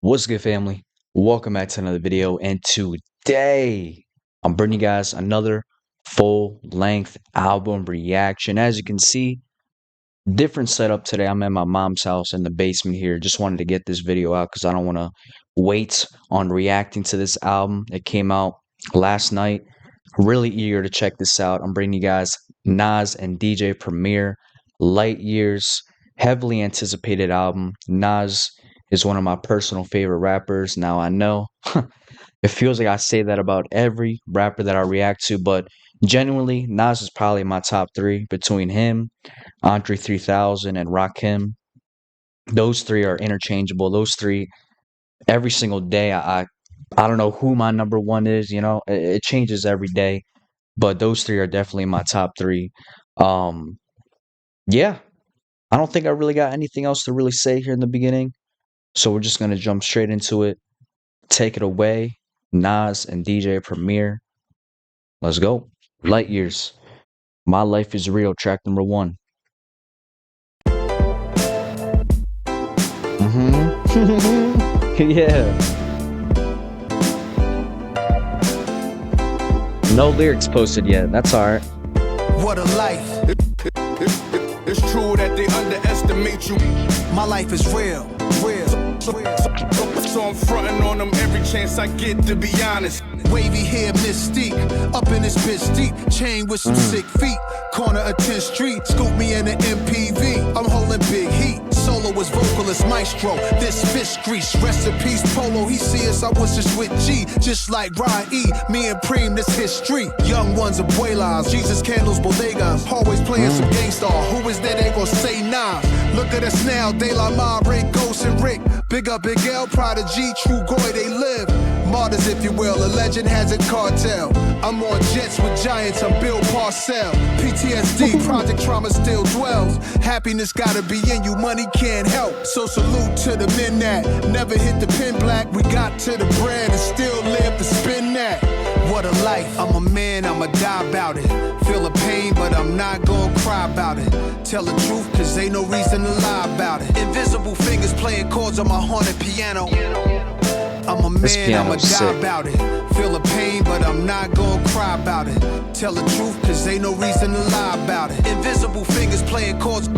What's good, family? Welcome back to another video, and today I'm bringing you guys another full-length album reaction. As you can see, different setup today. I'm at my mom's house in the basement here. Just wanted to get this video out because I don't want to wait on reacting to this album. It came out last night. Really eager to check this out. I'm bringing you guys Nas and DJ Premier, Light Years, heavily anticipated album. Nas is one of my personal favorite rappers. Now I know it feels like I say that about every rapper that I react to, but genuinely, Nas is probably my top three between him, Andre 3000, and Rakim. Those three are interchangeable. Those three, every single day, I don't know who my number one is. It changes every day, but those three are definitely my top three. Um, yeah, I don't think I really got anything else to really say here in the beginning. So we're just gonna jump straight into it. Take it away, Nas and DJ Premier. Let's go. Light Years. My Life is Real, track number 1. Yeah. No lyrics posted yet. That's alright. What a life. It's true that they underestimate you. My life is real. So I'm fronting on them every chance I get, to be honest. Wavy hair, mystique. Up in this bitch deep. Chain with some sick feet. Corner of 10th Street. Scoop me in an MPV. I'm holding big heat. Soloist, vocalist, maestro. This fish grease. Rest in peace, Polo. He see us, I was just with G. Just like Ryan E. Me and Preem, this history. Young ones, abuelas. Jesus candles, bodegas. Always playing some gangsta. Who is that? They gon' say nah. Look at us now. De La Mare, Ghost and Rick. Big up, Big L, Prodigy, True Goy, they live. Martyrs, if you will, a legend has a cartel. I'm on jets with giants, I'm Bill Parcell. PTSD, project trauma still dwells. Happiness gotta be in you, money can't help. So salute to the men that never hit the pin black. We got to the bread and still live to spin that. What a life, I'm a man, I'ma die about it. Feel the pain, but I'm not gonna cry about it. Tell the truth, cause ain't no reason to lie about it. Invisible fingers playing chords on my haunted piano. I'm a man, I'ma die about it. Feel the pain, but I'm not gonna cry about it. Tell the truth, cause ain't no reason to lie about it. Invisible fingers playing chords.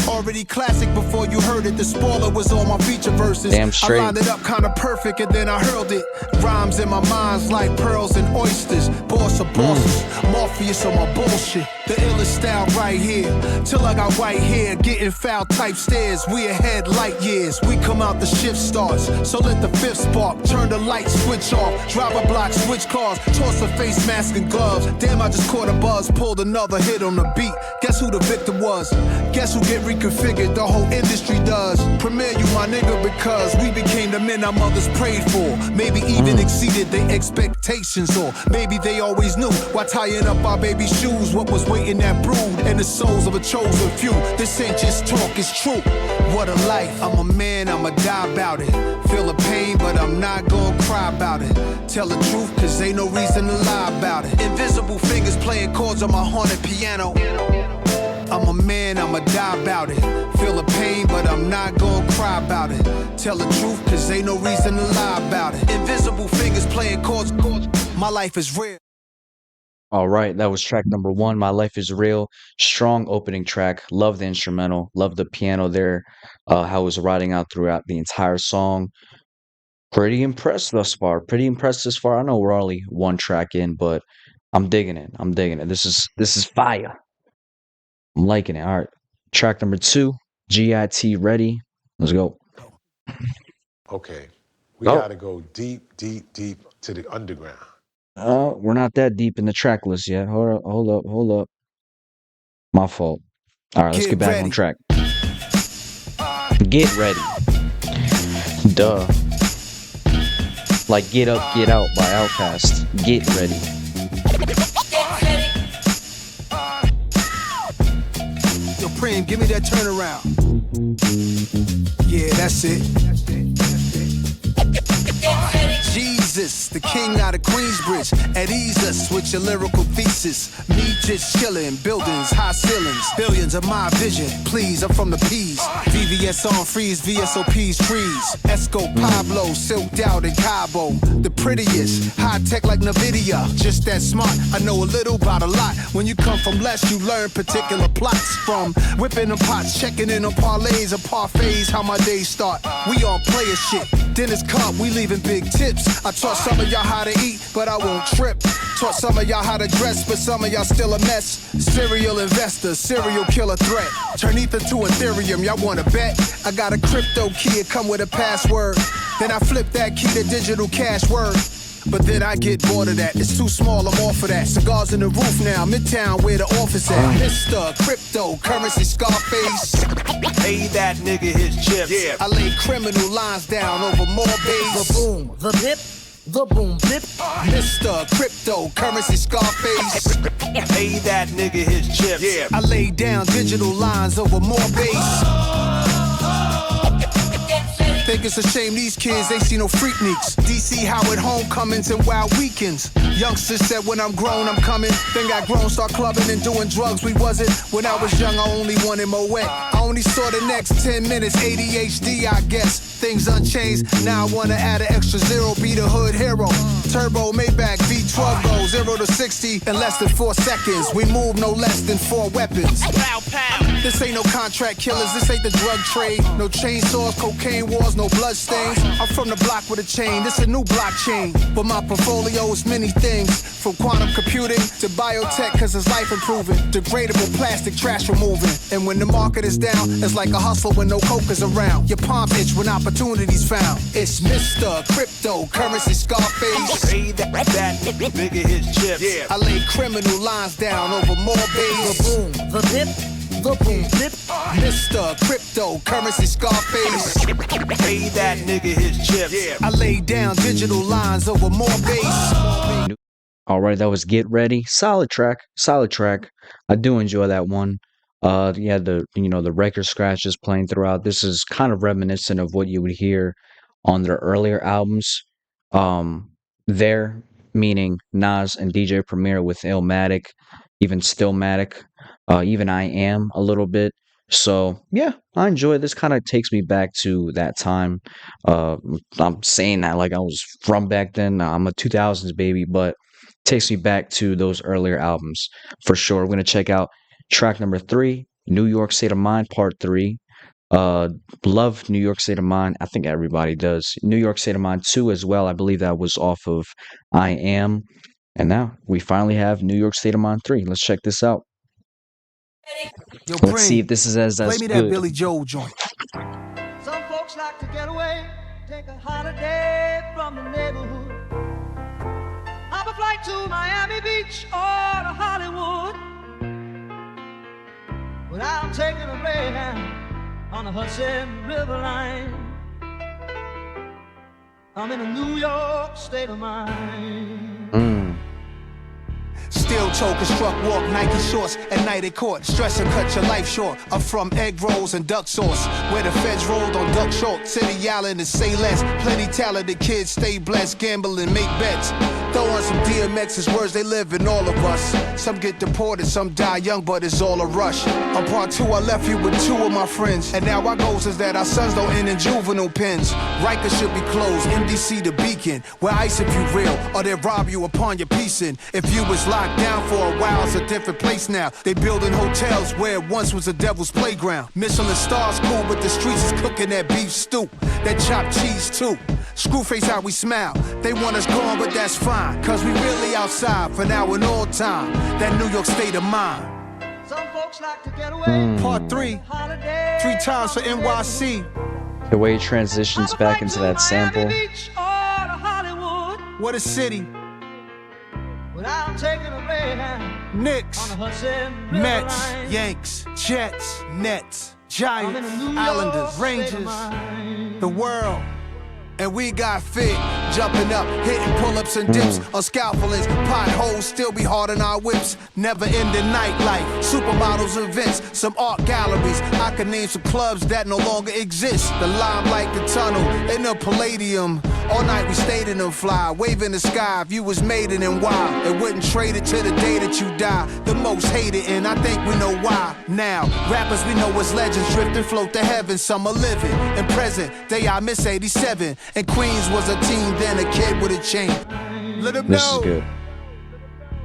Already classic before you heard it. The spoiler was on my feature verses. Damn straight. I lined it up kinda perfect and then I hurled it. Rhymes in my mind's like pearls and oysters. Boss of bosses, Morpheus on my bullshit. The illest style right here. Till I got white hair, getting foul type stares. We ahead light years. We come out, the shift starts. So let the fifth spark. Turn the light switch off. Drive a block, switch cars. Toss a face mask and gloves. Damn, I just caught a buzz. Pulled another hit on the beat. Guess who the victim was? Guess who get reconfigured? The whole industry does. Premier you my nigga because we became the men our mothers prayed for. Maybe even exceeded their expectations, or maybe they always knew why tying up our baby shoes. What was waiting that brood and the souls of a chosen few. This ain't just talk, it's true. What a life. I'm a man, I'ma die about it. Feel the pain, but I'm not gonna cry about it. Tell the truth, cause ain't no reason to lie about it. Invisible fingers playing chords on my haunted piano. I'm a man, I'ma die about it. Feel the pain, but I'm not gonna cry about it. Tell the truth, cause ain't no reason to lie about it. Invisible fingers playing chords. My life is real. All right, that was track number 1. My Life is Real. Strong opening track. Love the instrumental. Love the piano there. How it was riding out throughout the entire song. Pretty impressed thus far. Pretty impressed this far. I know we're only one track in, but I'm digging it. I'm digging it. This is fire. I'm liking it. All right. Track number 2. GIT ready. Let's go. Okay, we gotta go deep to the underground. We're not that deep in the track list yet. Hold up. My fault. All right, let's get back on track. Get ready. Duh. Like Get Up, Get Out by Outkast. Get ready. Yo, Preem, give me that turnaround. Yeah, that's it. Jesus. Jesus, the king out of Queensbridge. At ease us with your lyrical thesis. Me just chillin', buildings, high ceilings, billions of my vision. Please, I'm from the P's. VVS on freeze, VSOP's trees. Esco Pablo, silked out in Cabo. The prettiest, high tech like NVIDIA. Just that smart, I know a little about a lot. When you come from less, you learn particular plots. From whipping them pots, checking in on parlays or parfaits, how my days start. We all player shit. Dinner's cup, we leaving big tips. I taught some of y'all how to eat, but I won't trip. Taught some of y'all how to dress, but some of y'all still a mess. Serial investor, serial killer threat. Turn ether to Ethereum, y'all wanna bet? I got a crypto key, it come with a password. Then I flip that key to digital cash word. But then I get bored of that, it's too small, I'm off of that. Cigars in the roof now, Midtown where the office at. Mr. Cryptocurrency Scarface. Pay that nigga his chips. Yeah. I lay criminal lines down over more bass. The boom, the bip, the boom bip. Mr. Cryptocurrency Scarface. Pay that nigga his chips. Yeah. I lay down digital lines over more bass. Think it's a shame these kids, they see no freakniks. DC Howard homecomings and wild weekends. Youngsters said when I'm grown, I'm coming. Then got grown, start clubbing and doing drugs. We wasn't. When I was young, I only wanted Moet. I only saw the next 10 minutes. ADHD, I guess. Things unchanged. Now I wanna add an extra zero, be the hood hero. Turbo Maybach V12 goes 0 to 60 in less than 4 seconds. We move no less than 4 weapons. Pow, pow. This ain't no contract killers, this ain't the drug trade. No chainsaws, cocaine wars, no blood stains. I'm from the block with a chain, this a new blockchain. But my portfolio is many things. From quantum computing to biotech, cause it's life improving. Degradable plastic trash removing. And when the market is down, it's like a hustle when no coke is around. Your palm itch when opportunity's found. It's Mr. Cryptocurrency Scarface. Pay that nigga his chips. Yeah. I lay criminal lines down over more bass. The boom, the bip, the boom bip. Mr. Cryptocurrency Scarface. Pay that nigga his chips. Yeah. I lay down digital lines over more bass. All right, that was Get Ready. Solid track. I do enjoy that one. Yeah, the record scratches playing throughout. This is kind of reminiscent of what you would hear on their earlier albums. There, meaning Nas and DJ Premier with Illmatic, even Stillmatic, even I Am a little bit. So yeah, I enjoy it. This kind of takes me back to that time. I'm saying that like I was from back then. I'm a 2000s baby, but takes me back to those earlier albums for sure. We're gonna check out track number 3, New York State of Mind, part 3. Love New York State of Mind. I think everybody does. New York State of Mind 2 as well. I believe that was off of I Am. And now we finally have New York State of Mind 3. Let's check this out. Yo, Let's see if this is as play me that good. Billy Joel joint. Some folks like to get away, take a holiday from the neighborhood. Hop a flight to Miami Beach or to Hollywood. But I'm taking a Greyhound on the Hudson River line. I'm in a New York state of mind. Steel choker, struck walk, Nike shorts, at night at court. Stress and cut your life short. I'm from egg rolls and duck sauce, where the feds rolled on duck short. City Island and say less. Plenty talented kids, stay blessed, gamble and make bets. Throw on some DMX's words, they live in all of us. Some get deported, some die young, but it's all a rush. On part 2, I left you with 2 of my friends. And now our goals is that our sons don't end in juvenile pens. Rikers should be closed, MDC the beacon. Where ice if you real, or they rob you upon your piecing. If you was locked down for a while, it's a different place now. They building hotels where it once was a devil's playground. Michelin stars cool, but the streets is cooking that beef stew. That chopped cheese too. Screwface how we smile. They want us gone, but that's fine. Cause we really outside for now and all time. That New York state of mind. Some folks like to get away. Part 3, 3 times for NYC. The way it transitions back into that sample. What a city. But I'm taking a Greyhound Knicks, on the Hudson River Mets, line. Yanks, Jets, Nets, I'm in Giants, a New York Islanders, state of Rangers, mind. the world. And we got fit, jumping up, hitting pull-ups and dips on scaffoldings. Potholes still be hard on our whips. Never ending nightlife, supermodels events, some art galleries. I can name some clubs that no longer exist. The Limelight, the Tunnel, and the Palladium. All night we stayed in them fly, wave in the sky. If you was made it and why, and wouldn't trade it to the day that you die. The most hated, and I think we know why. Now, rappers we know as legends, drift and float to heaven. Some are living in present day. I miss 87, and Queens was a teen, then a kid with a chain. Let them know. This is good.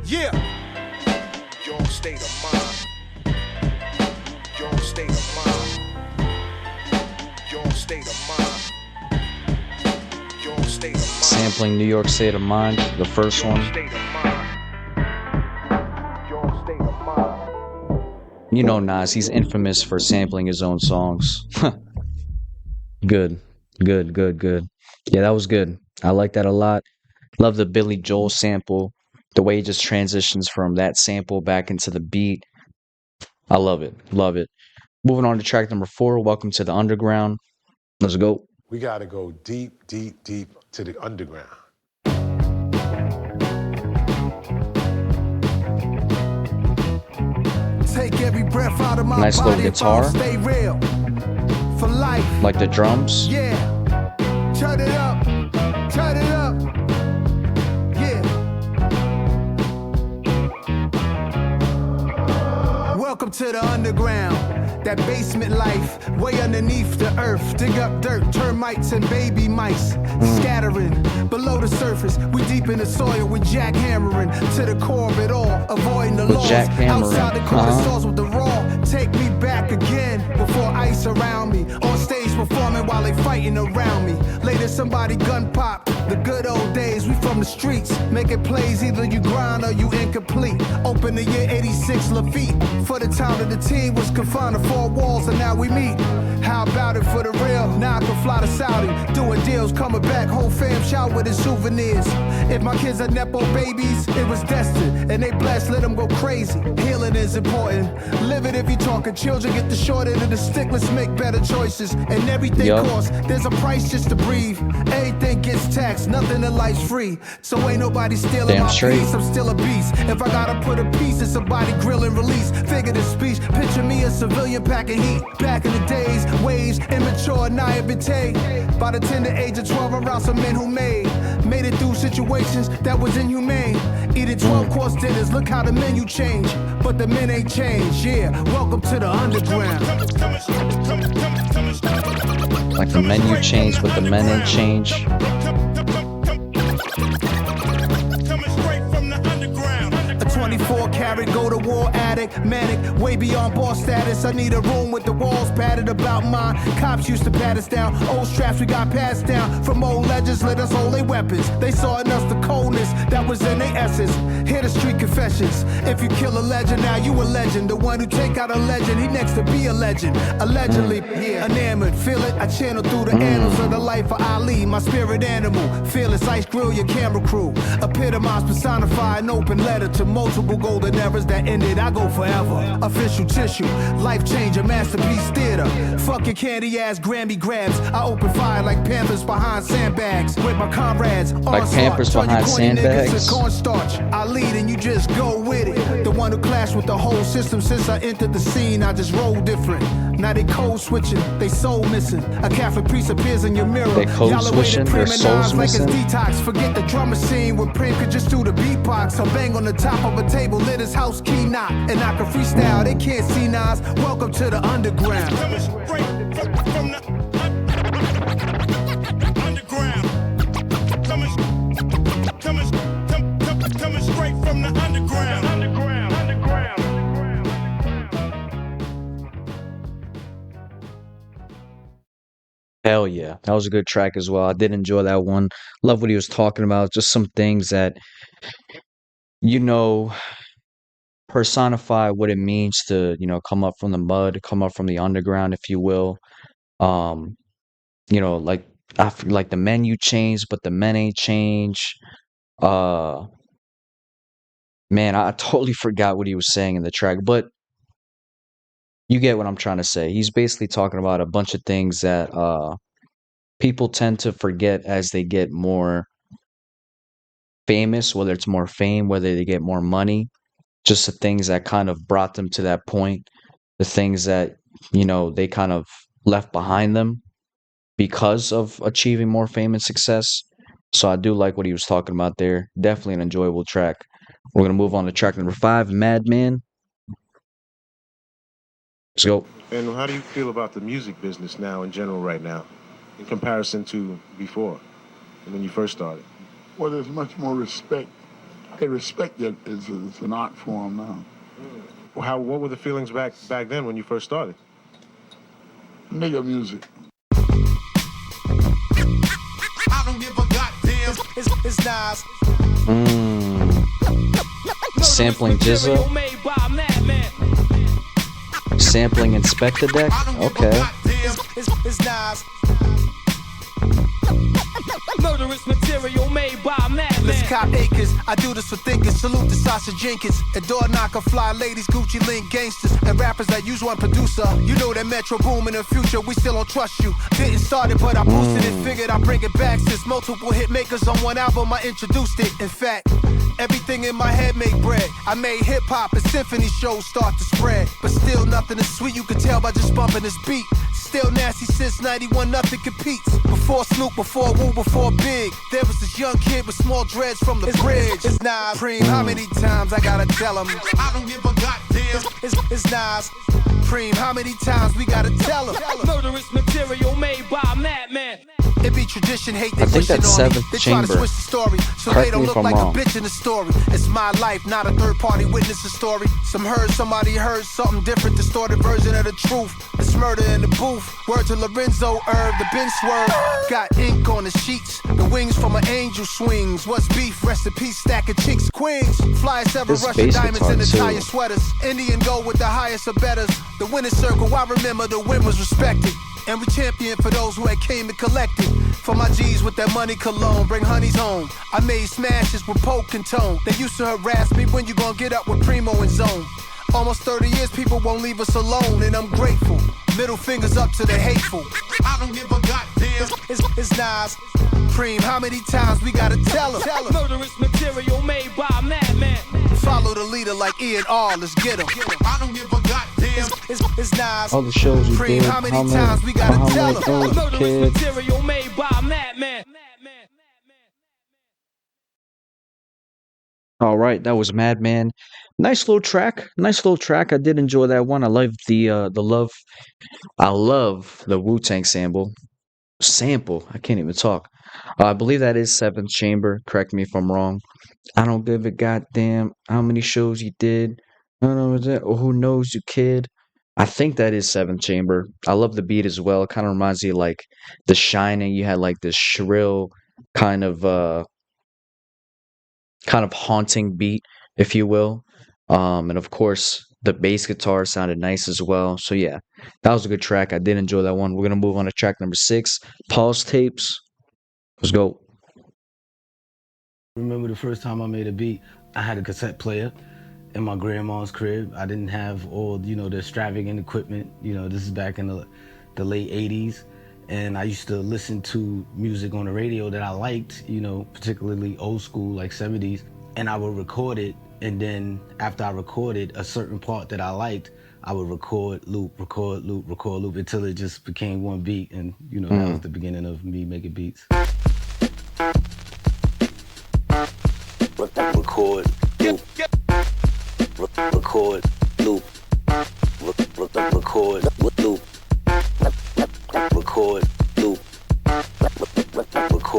Yeah. Your state of mind. Your state of mind. Your state of mind. Your state of mind. Sampling New York State of Mind, the first one. State of mind. Your state of mind. You know Nas, he's infamous for sampling his own songs. Good. Yeah, that was good. I like that a lot. Love the Billy Joel sample. The way he just transitions from that sample back into the beat. I love it. Moving on to track number 4, Welcome to the Underground. Let's go. We got to go deep to the underground. Take every breath out of my Nice little body. guitar. If I stay real for life. Like the drums. Yeah. Turn it up. Turn it up. Yeah. Welcome to the underground. That basement life, way underneath the earth. Dig up dirt, termites and baby mice. Scattering below the surface. We deep in the soil with jackhammering to the core of it all. Avoiding the With laws. jackhammering. Outside the corner with the raw. Take me back again before ice around me. On stage performing while they fighting around me. Later somebody gun pop. The good old days, we from the streets. Making plays, either you grind or you incomplete. Open the year 86 Lafitte. For the time that the team was confined to 4 walls and now we meet. How about it for the real? Now I can fly to Saudi. Doing deals, coming back, whole fam shout with his souvenirs. If my kids are Nepo babies, it was destined. And they blessed, let them go crazy. Healing is important. Live it if you talking children, get the short end of the stick. Let's make better choices. And everything costs. There's a price just to breathe. Everything gets taxed, nothing in life's free. So ain't nobody stealing Damn my straight. peace. I'm still a beast. If I gotta put a piece in somebody grill and release. Figure the speech. Picture me a civilian packing heat. Back in the days, waves, immature, naivete. By the tender age of 12, around some men who made it through situations that was inhumane. Eating 12-course dinners, look how the menu changed. But the men ain't changed, yeah. Welcome to the underground. Like the menu changed, but the men ain't changed. A 24 karat go to war addict, manic, way beyond boss status. I need a room with the walls padded about mine. Cops used to pat us down, old straps we got passed down from old legends. Let us hold their weapons. They saw in us the coldness that was in their essence. Hear the street confessions. If you kill a legend, now you a legend. The one who take out a legend, he next to be a legend. Allegedly, yeah, enamored, feel it. I channel through the annals of the life of Ali, my spirit animal. Fearless ice grill, your camera crew. Epitomize, personify an open letter to multiple golden eras that ended. I go forever. Official tissue, life changer, masterpiece theater. Fuck your candy ass Grammy grabs. I open fire like Panthers behind sandbags. With my comrades, Like Pampers behind sandbags. Cornstarch. I lead and you just go with it. The one who clashed with the whole system since I entered the scene. I just roll different. Now they code switching, they soul missing. A Catholic priest appears in your mirror. They code switching, their souls like it's missing. detox. Forget the drummer scene when Prim could just do the beatbox. Or bang on the top of a table, lit his house key knock. And I can freestyle, they can't see Nas. Welcome to the underground. Coming straight from the underground. Coming straight from the underground. Hell yeah. That was a good track as well. I did enjoy that one. Love what he was talking about. Just some things that, you know, personify what it means to, come up from the mud, come up from the underground, if you will. Like like the menu changed, but the men ain't changed. Man, I totally forgot what he was saying in the track, but you get what I'm trying to say. He's basically talking about a bunch of things that people tend to forget as they get more famous, whether it's more fame, whether they get more money, just the things that kind of brought them to that point, the things that, they kind of left behind them because of achieving more fame and success. So I do like what he was talking about there. Definitely an enjoyable track. We're going to move on to track number 5, Madman. Let's go. And how do you feel about the music business now in general right now in comparison to before when you first started? Well, there's much more respect. They respect it as an art form now. What were the feelings back then when you first started? Nigga music. I don't give a goddamn. It's nice. Sampling Jizza. Sampling Inspector Deck. Okay. It's nice. Murderous material made by madmen. Let's cop acres. I do this for thinkers. Salute to Sasha Jenkins. And door knocker, fly ladies, Gucci link gangsters, and rappers that use one producer. You know that Metro boom in the future. We still don't trust you. Didn't start it, but I boosted it. Figured I'd bring it back since multiple hit makers on one album. I introduced it. In fact, everything in my head made bread. I made hip hop and symphony shows start to spread. But still nothing is sweet. You can tell by just bumping this beat. Still nasty since 91, nothing competes. Before Snoop, before Woo, before Big, there was this young kid with small dreads from the bridge. It's Nas. Preem, how many times I gotta tell him? I don't give a goddamn. It's Nas. Preem, how many times we gotta tell him? Murderous material made by madmen. It be tradition, hate they I think wishing that's on me. Seventh They try to Chamber. switch the story so Correct they don't me look if I'm like wrong. a bitch in the story. It's my life, not a third party witness the story. Somebody heard something different, distorted version of the truth. It's murder in the booth. Word to Lorenzo Herb, the Ben Swerve. Got ink on the sheets, the wings from an angel swings. What's beef? Rest in peace, stack of cheeks, queens. Flyest ever, This Russian bass diamonds guitar in the too. tire sweaters. Indian gold with the highest of betters. The winning circle, I remember the win was respected. And we champion for those who had came and collected. For my G's with that money cologne, bring honeys home. I made smashes with Poke and Tone. They used to harass me, when you gon' get up with Primo and Zone. Almost 30 years, people won't leave us alone, and I'm grateful. Middle fingers up to the hateful. I don't give a goddamn. It's Nas. Preem, how many times we gotta tell him? Murderous material made by madmen. Follow the leader like E and R, let's get him. I don't give a goddamn. It's Nas. All the shows you Preem, did. how many times we gotta tell him? those Murderous kids. material made by madmen. All right, that was Madman. Nice little track. Nice little track. I did enjoy that one. I love the love. I love the Wu-Tang sample. I can't even talk. I believe that is Seventh Chamber. Correct me if I'm wrong. I don't give a goddamn how many shows you did. I don't know what that, or who knows you, kid. I think that is Seventh Chamber. I love the beat as well. It kind of reminds me of like The Shining. You had like this shrill kind of haunting beat, if you will. And of course, the bass guitar sounded nice as well. So yeah, that was a good track. I did enjoy that one. We're gonna move on to track number 6, Pause Tapes. Let's go. Remember the first time I made a beat, I had a cassette player in my grandma's crib. I didn't have all, the extravagant equipment. This is back in the late 80s. And I used to listen to music on the radio that I liked, particularly old school, like 70s. And I would record it. And then after I recorded a certain part that I liked, I would record, loop, until it just became one beat. And, that was the beginning of me making beats. Record, loop, record, loop, record, loop, record, loop, record, loop, record,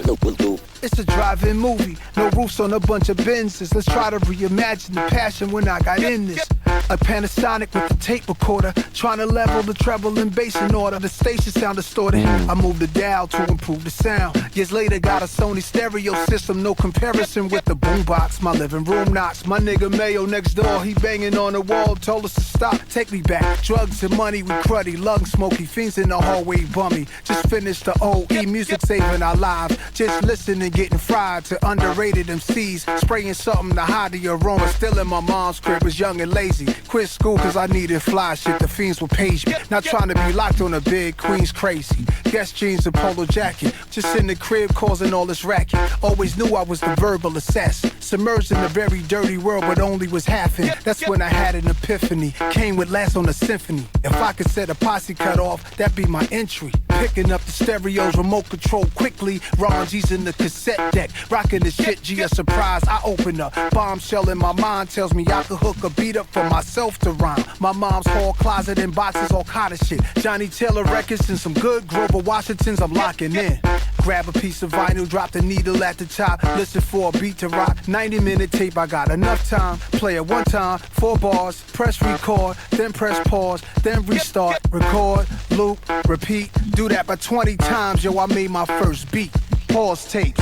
loop, record, loop. It's a drive-in movie, no roofs on a bunch of Benzes. Let's try to reimagine the passion when I got in this. A Panasonic with the tape recorder, trying to level the treble and bass in order. The station sound distorted. I moved the dial to improve the sound. Years later, got a Sony stereo system, no comparison with the boombox. My living room knocks. My nigga Mayo next door, he banging on the wall, told us to stop. Take me back. Drugs and money, we cruddy, lung smoky, fiends in the hallway bummy. Just finished the OE, music saving our lives. Just listening, getting fried to underrated MCs, spraying something to hide the aroma. Still in my mom's crib, was young and lazy. crazy. Quit school cause I needed fly shit. The fiends will page me. Not trying to be locked on a bed, Queen's crazy. Guess jeans and polo jacket. Just in the crib causing all this racket. Always knew I was the verbal assassin. Submerged in a very dirty world, but only was half in. That's when I had an epiphany. Came with last on a symphony. If I could set a posse cut off, that'd be my entry. Picking up the stereos, remote control quickly. Ron G's in the cassette deck. Rocking the shit, G a surprise. I open up. Bombshell in my mind tells me I could hook a beat up for myself to rhyme. My mom's hall closet and boxes, all kind of shit. Johnny Taylor records and some good Grover Washingtons I'm locking in. Grab a piece of vinyl, drop the needle at the top. Listen for a beat to rock. 90-minute tape, I got enough time. Play it one time, 4 bars. Press record, then press pause, then restart. Record, loop, repeat. Do that by 20 times, yo, I made my first beat. Pause tapes.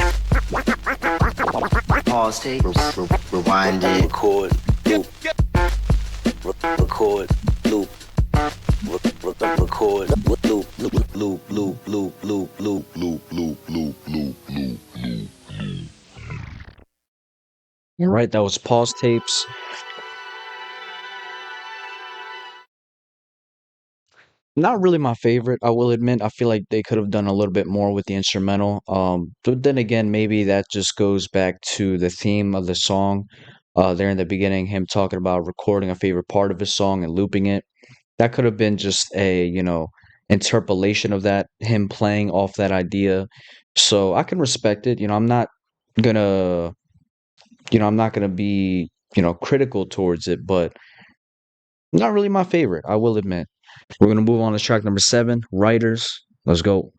Pause tapes. Rewind it. Record, loop. Record, loop. Record, loop, loop, loop, loop, loop, loop, loop, loop, loop, loop, loop, loop. All right, that was pause tapes. Not really my favorite, I will admit. I feel like they could have done a little bit more with the instrumental. But then again, maybe that just goes back to the theme of the song. There in the beginning, him talking about recording a favorite part of his song and looping it. That could have been just a, interpolation of that, him playing off that idea. So I can respect it. I'm not gonna, be, critical towards it, but not really my favorite, I will admit. We're gonna move on to track number 7, Writers. Let's go.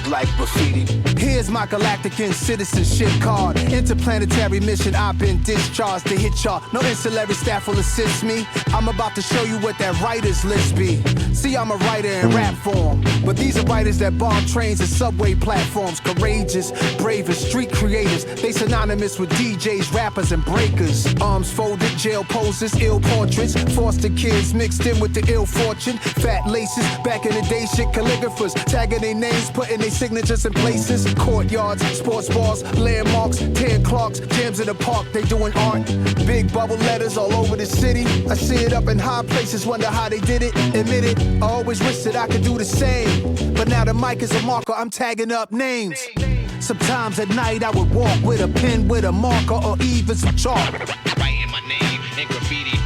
Like graffiti. Here's my galactic and citizenship card. Interplanetary mission, I've been discharged to hit y'all. No ancillary staff will assist me. I'm about to show you what that writer's list be. See, I'm a writer in rap form, but these are writers that bomb trains and subway platforms. Courageous, brave, and street creators. They synonymous with DJs, rappers, and breakers. Arms folded, jail poses, ill portraits. Foster kids mixed in with the ill fortune. Fat laces, back in the day shit, calligraphers. Tagging their names, putting their signatures in places. Courtyards, sports bars, landmarks, 10 clocks, jams in the park, they doing art. Big bubble letters all over the city. I see it up in high places, wonder how they did it. Admit it, I always wish that I could do the same. But now the mic is a marker, I'm tagging up names. Sometimes at night I would walk with a pen, with a marker, or even some chalk. Writing my name in graffiti.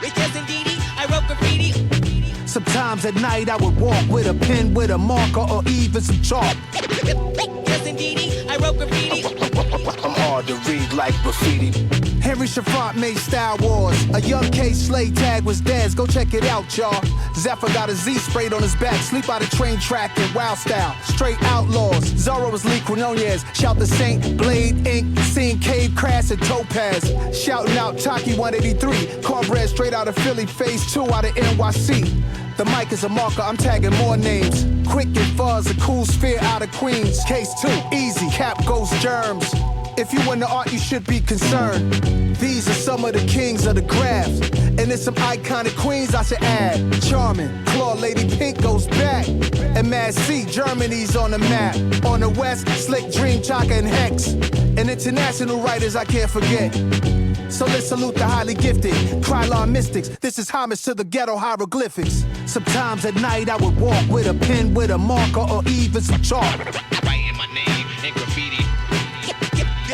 Yes, indeed, I wrote graffiti. Sometimes at night I would walk with a pen, with a marker, or even some chalk. Yes, indeed, I wrote graffiti. I'm hard to read like graffiti. Henry Chiffant made Star Wars. A young K Slay tag was Dez. Go check it out, y'all. Zephyr got a Z sprayed on his back. Sleep out a train track in wild style. Straight outlaws. Zorro was Lee Quinonez. Shout the Saint, Blade, Ink, Scene, Cave, Crass, and Topaz. Shouting out Taki 183. Cornbread straight out of Philly. Phase 2 out of NYC. The mic is a marker, I'm tagging more names. Quick and Fuzz, a cool sphere out of Queens. Case 2, easy, Cap Ghost Germs. If you into art, you should be concerned. These are some of the kings of the graphs. And there's some iconic queens I should add. Charming, Claw, Lady Pink goes back. And Mad C, Germany's on the map. On the west, Slick Dream, Chaka, and Hex. And international writers I can't forget. So let's salute the highly gifted Krylon mystics. This is homage to the ghetto hieroglyphics. Sometimes at night I would walk with a pen, with a marker, or even some chalk. Writing my name in graffiti.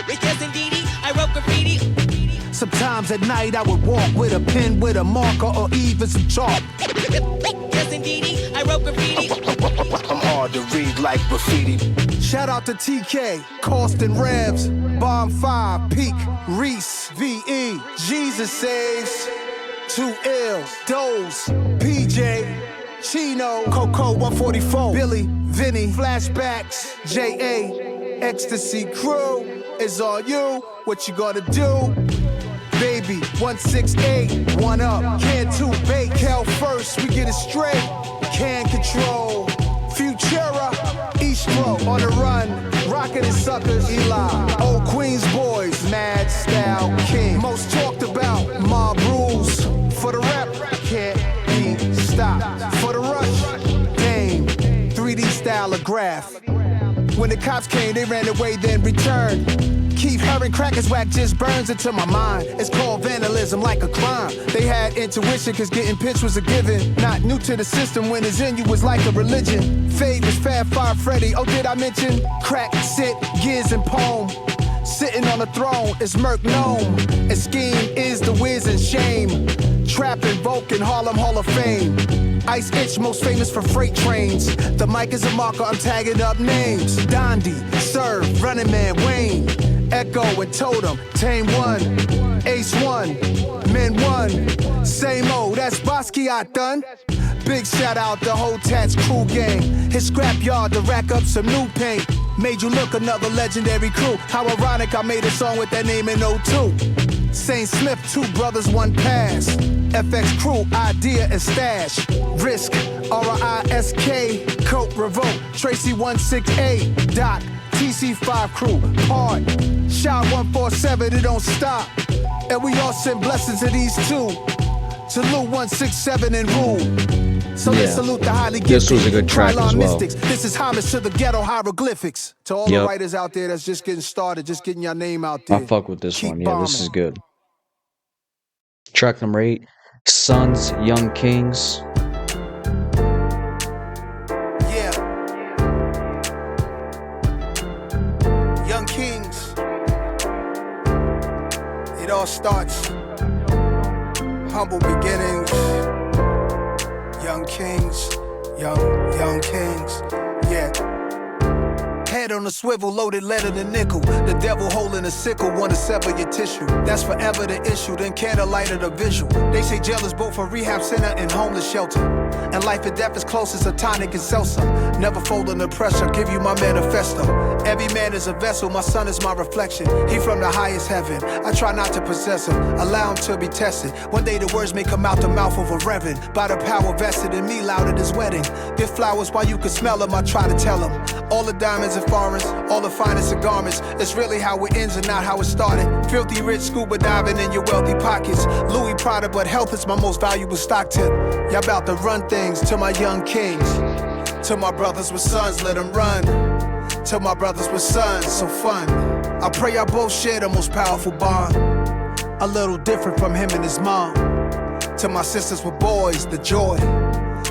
Yes, indeed, I wrote graffiti. Sometimes at night I would walk with a pen, with a marker, or even some chalk. Yes, indeed, I wrote graffiti. I'm hard to read like graffiti. Shout out to TK, Costin Rebs, Bomb 5, Peak, Reese, VE, Jesus Saves, 2 Ills, Doze, PJ, Chino, Coco 144, Billy, Vinny, Flashbacks, JA, Ecstasy Crew, it's all you, what you gonna do? baby, 168, one up, can two bait, Cal first, we get it straight, can control, Futura, Eastro, on the run, rockin' and suckers, Eli, old Queens boys, mad style king, most talked about, mob rules, for the rep, can't be stopped, for the rush, Dame, 3D stylograph, when the cops came, they ran away, then returned. Keep hearing crackers whack just burns into my mind. It's called vandalism, like a crime. They had intuition, cause getting pitched was a given. Not new to the system, when it's in you was like a religion. Fade was Fab Fire Freddy, oh did I mention? Crack, sit, gears and poem. Sitting on the throne is Merc Gnome. And scheme is the whiz and shame. Trapping, Vulcan, Harlem Hall of Fame. Ice Itch, most famous for freight trains. The mic is a marker, I'm tagging up names. Dondi, Serve, Running Man, Wayne. Echo and Totem, Tame one, Ace one, Men one. Same old, that's Basquiat done. Big shout out the whole Tats crew gang. His scrapyard to rack up some new paint. Made you look another legendary crew. How ironic I made a song with that name in 02. Saint Smith, 2 brothers, 1 pass. FX crew, idea and stash. Risk, R-I-S-K, Coke Revolt, Tracy 168, Doc, TC5 crew, Part, Shot 147, it don't stop. And we all send blessings to these two. Salute 167 and rule. So let's salute the highly gifted. This was a good track as well. Mystics. This is homage to the ghetto hieroglyphics. To all the writers out there that's just getting started, just getting your name out there. I fuck with this one. Yeah, this is good. Track number 8, Sons, Young Kings. Yeah. Young Kings. It all starts. Humble beginnings. Young kings. Young kings. Yeah. Head on a swivel, loaded lead in a nickel. The devil holding a sickle, wanna sever your tissue. That's forever the issue, then candlelight of the visual. They say jail is both a rehab center and homeless shelter. And life and death is close as a tonic and seltzer. Never fold under pressure, give you my manifesto. Every man is a vessel, my son is my reflection. He from the highest heaven, I try not to possess him. Allow him to be tested. One day the words may come out the mouth of a reverend. By the power vested in me, loud at his wedding. Give flowers while you can smell them, I try to tell him. All the diamonds and foreigns, all the finest of garments. It's really how it ends and not how it started. Filthy rich scuba diving in your wealthy pockets. Louis Prada, but health is my most valuable stock tip. Y'all about to run things to my young kings. To my brothers with sons, let them run. To my brothers with sons, so fun. I pray y'all both share the most powerful bond. A little different from him and his mom. To my sisters with boys, the joy.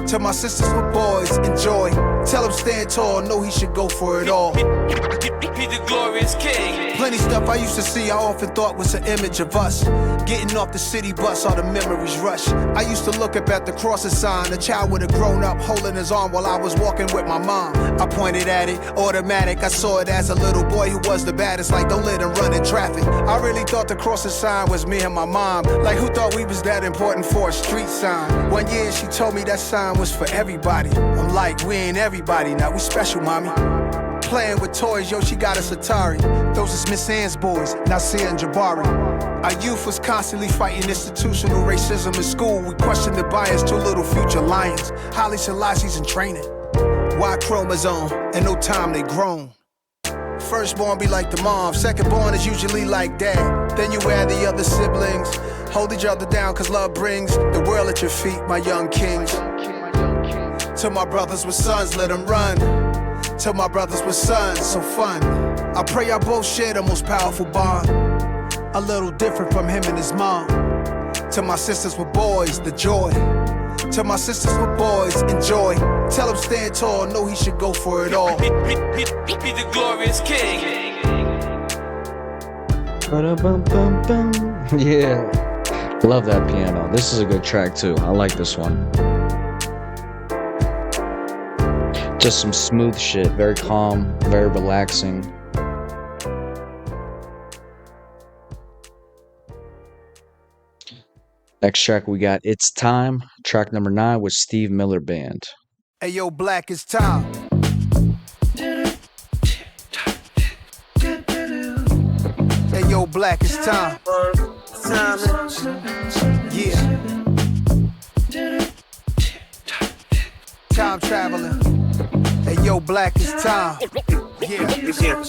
To my sisters with boys, enjoy. Tell him stand tall, know he should go for it all. Be the glorious king. Plenty stuff I used to see, I often thought was an image of us. Getting off the city bus, all the memories rush. I used to look up at the crosses sign. A child would have grown up holding his arm while I was walking with my mom. I pointed at it, automatic. I saw it as a little boy who was the baddest. Like, don't let him run in traffic. I really thought the crosses sign was me and my mom. Like, who thought we was that important for a street sign? One year she told me that sign was for everybody. I'm like, we ain't everybody now, we special, mommy. Playing with toys, yo, she got us Atari. Those is Miss Ann's boys, Nasir and Jabari. Our youth was constantly fighting institutional racism in school. We questioned the bias, 2 little future lions. Haile Selassie's in training. Y chromosome, and no time they grown. Firstborn be like the mom, secondborn is usually like dad. Then you add the other siblings. Hold each other down, cause love brings the world at your feet, my young kings. To my brothers with sons, let them run. To my brothers with sons, so fun. I pray y'all both share the most powerful bond. A little different from him and his mom. To my sisters with boys, the joy. To my sisters with boys, enjoy. Tell him stand tall, know he should go for it all. Be the glorious king. Yeah, love that piano. This is a good track too. I like this one. Just some smooth shit, very calm, very relaxing. Next track we got It's Time, track number 9 with Steve Miller Band. Hey yo, Black, it's time. Hey yo, Black, it's time. Timing. Yeah. Time traveling. Hey yo, black is time. Yeah.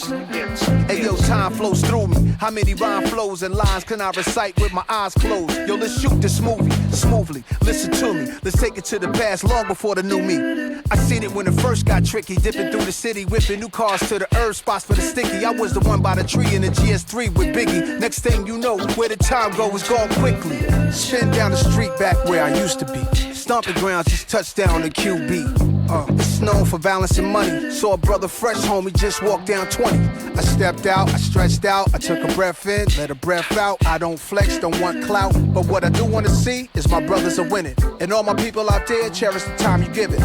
Hey yo, time flows through me. How many rhyme flows and lines can I recite with my eyes closed? Yo, let's shoot this movie smoothly. Listen to me. Let's take it to the past, long before the new me. I seen it when it first got tricky, dipping through the city, whipping new cars to the herb spots for the sticky. I was the one by the tree in the GS3 with Biggie. Next thing you know, where the time go is gone quickly. Spin down the street back where I used to be. Stomping grounds, just touchdown to QB. It's known for balancing money. Saw a brother fresh homie just walked down 20. I stepped out, I stretched out, I took a breath in, let a breath out. I don't flex, don't want clout, but what I do want to see is my brothers are winning. And all my people out there, cherish the time you give it. I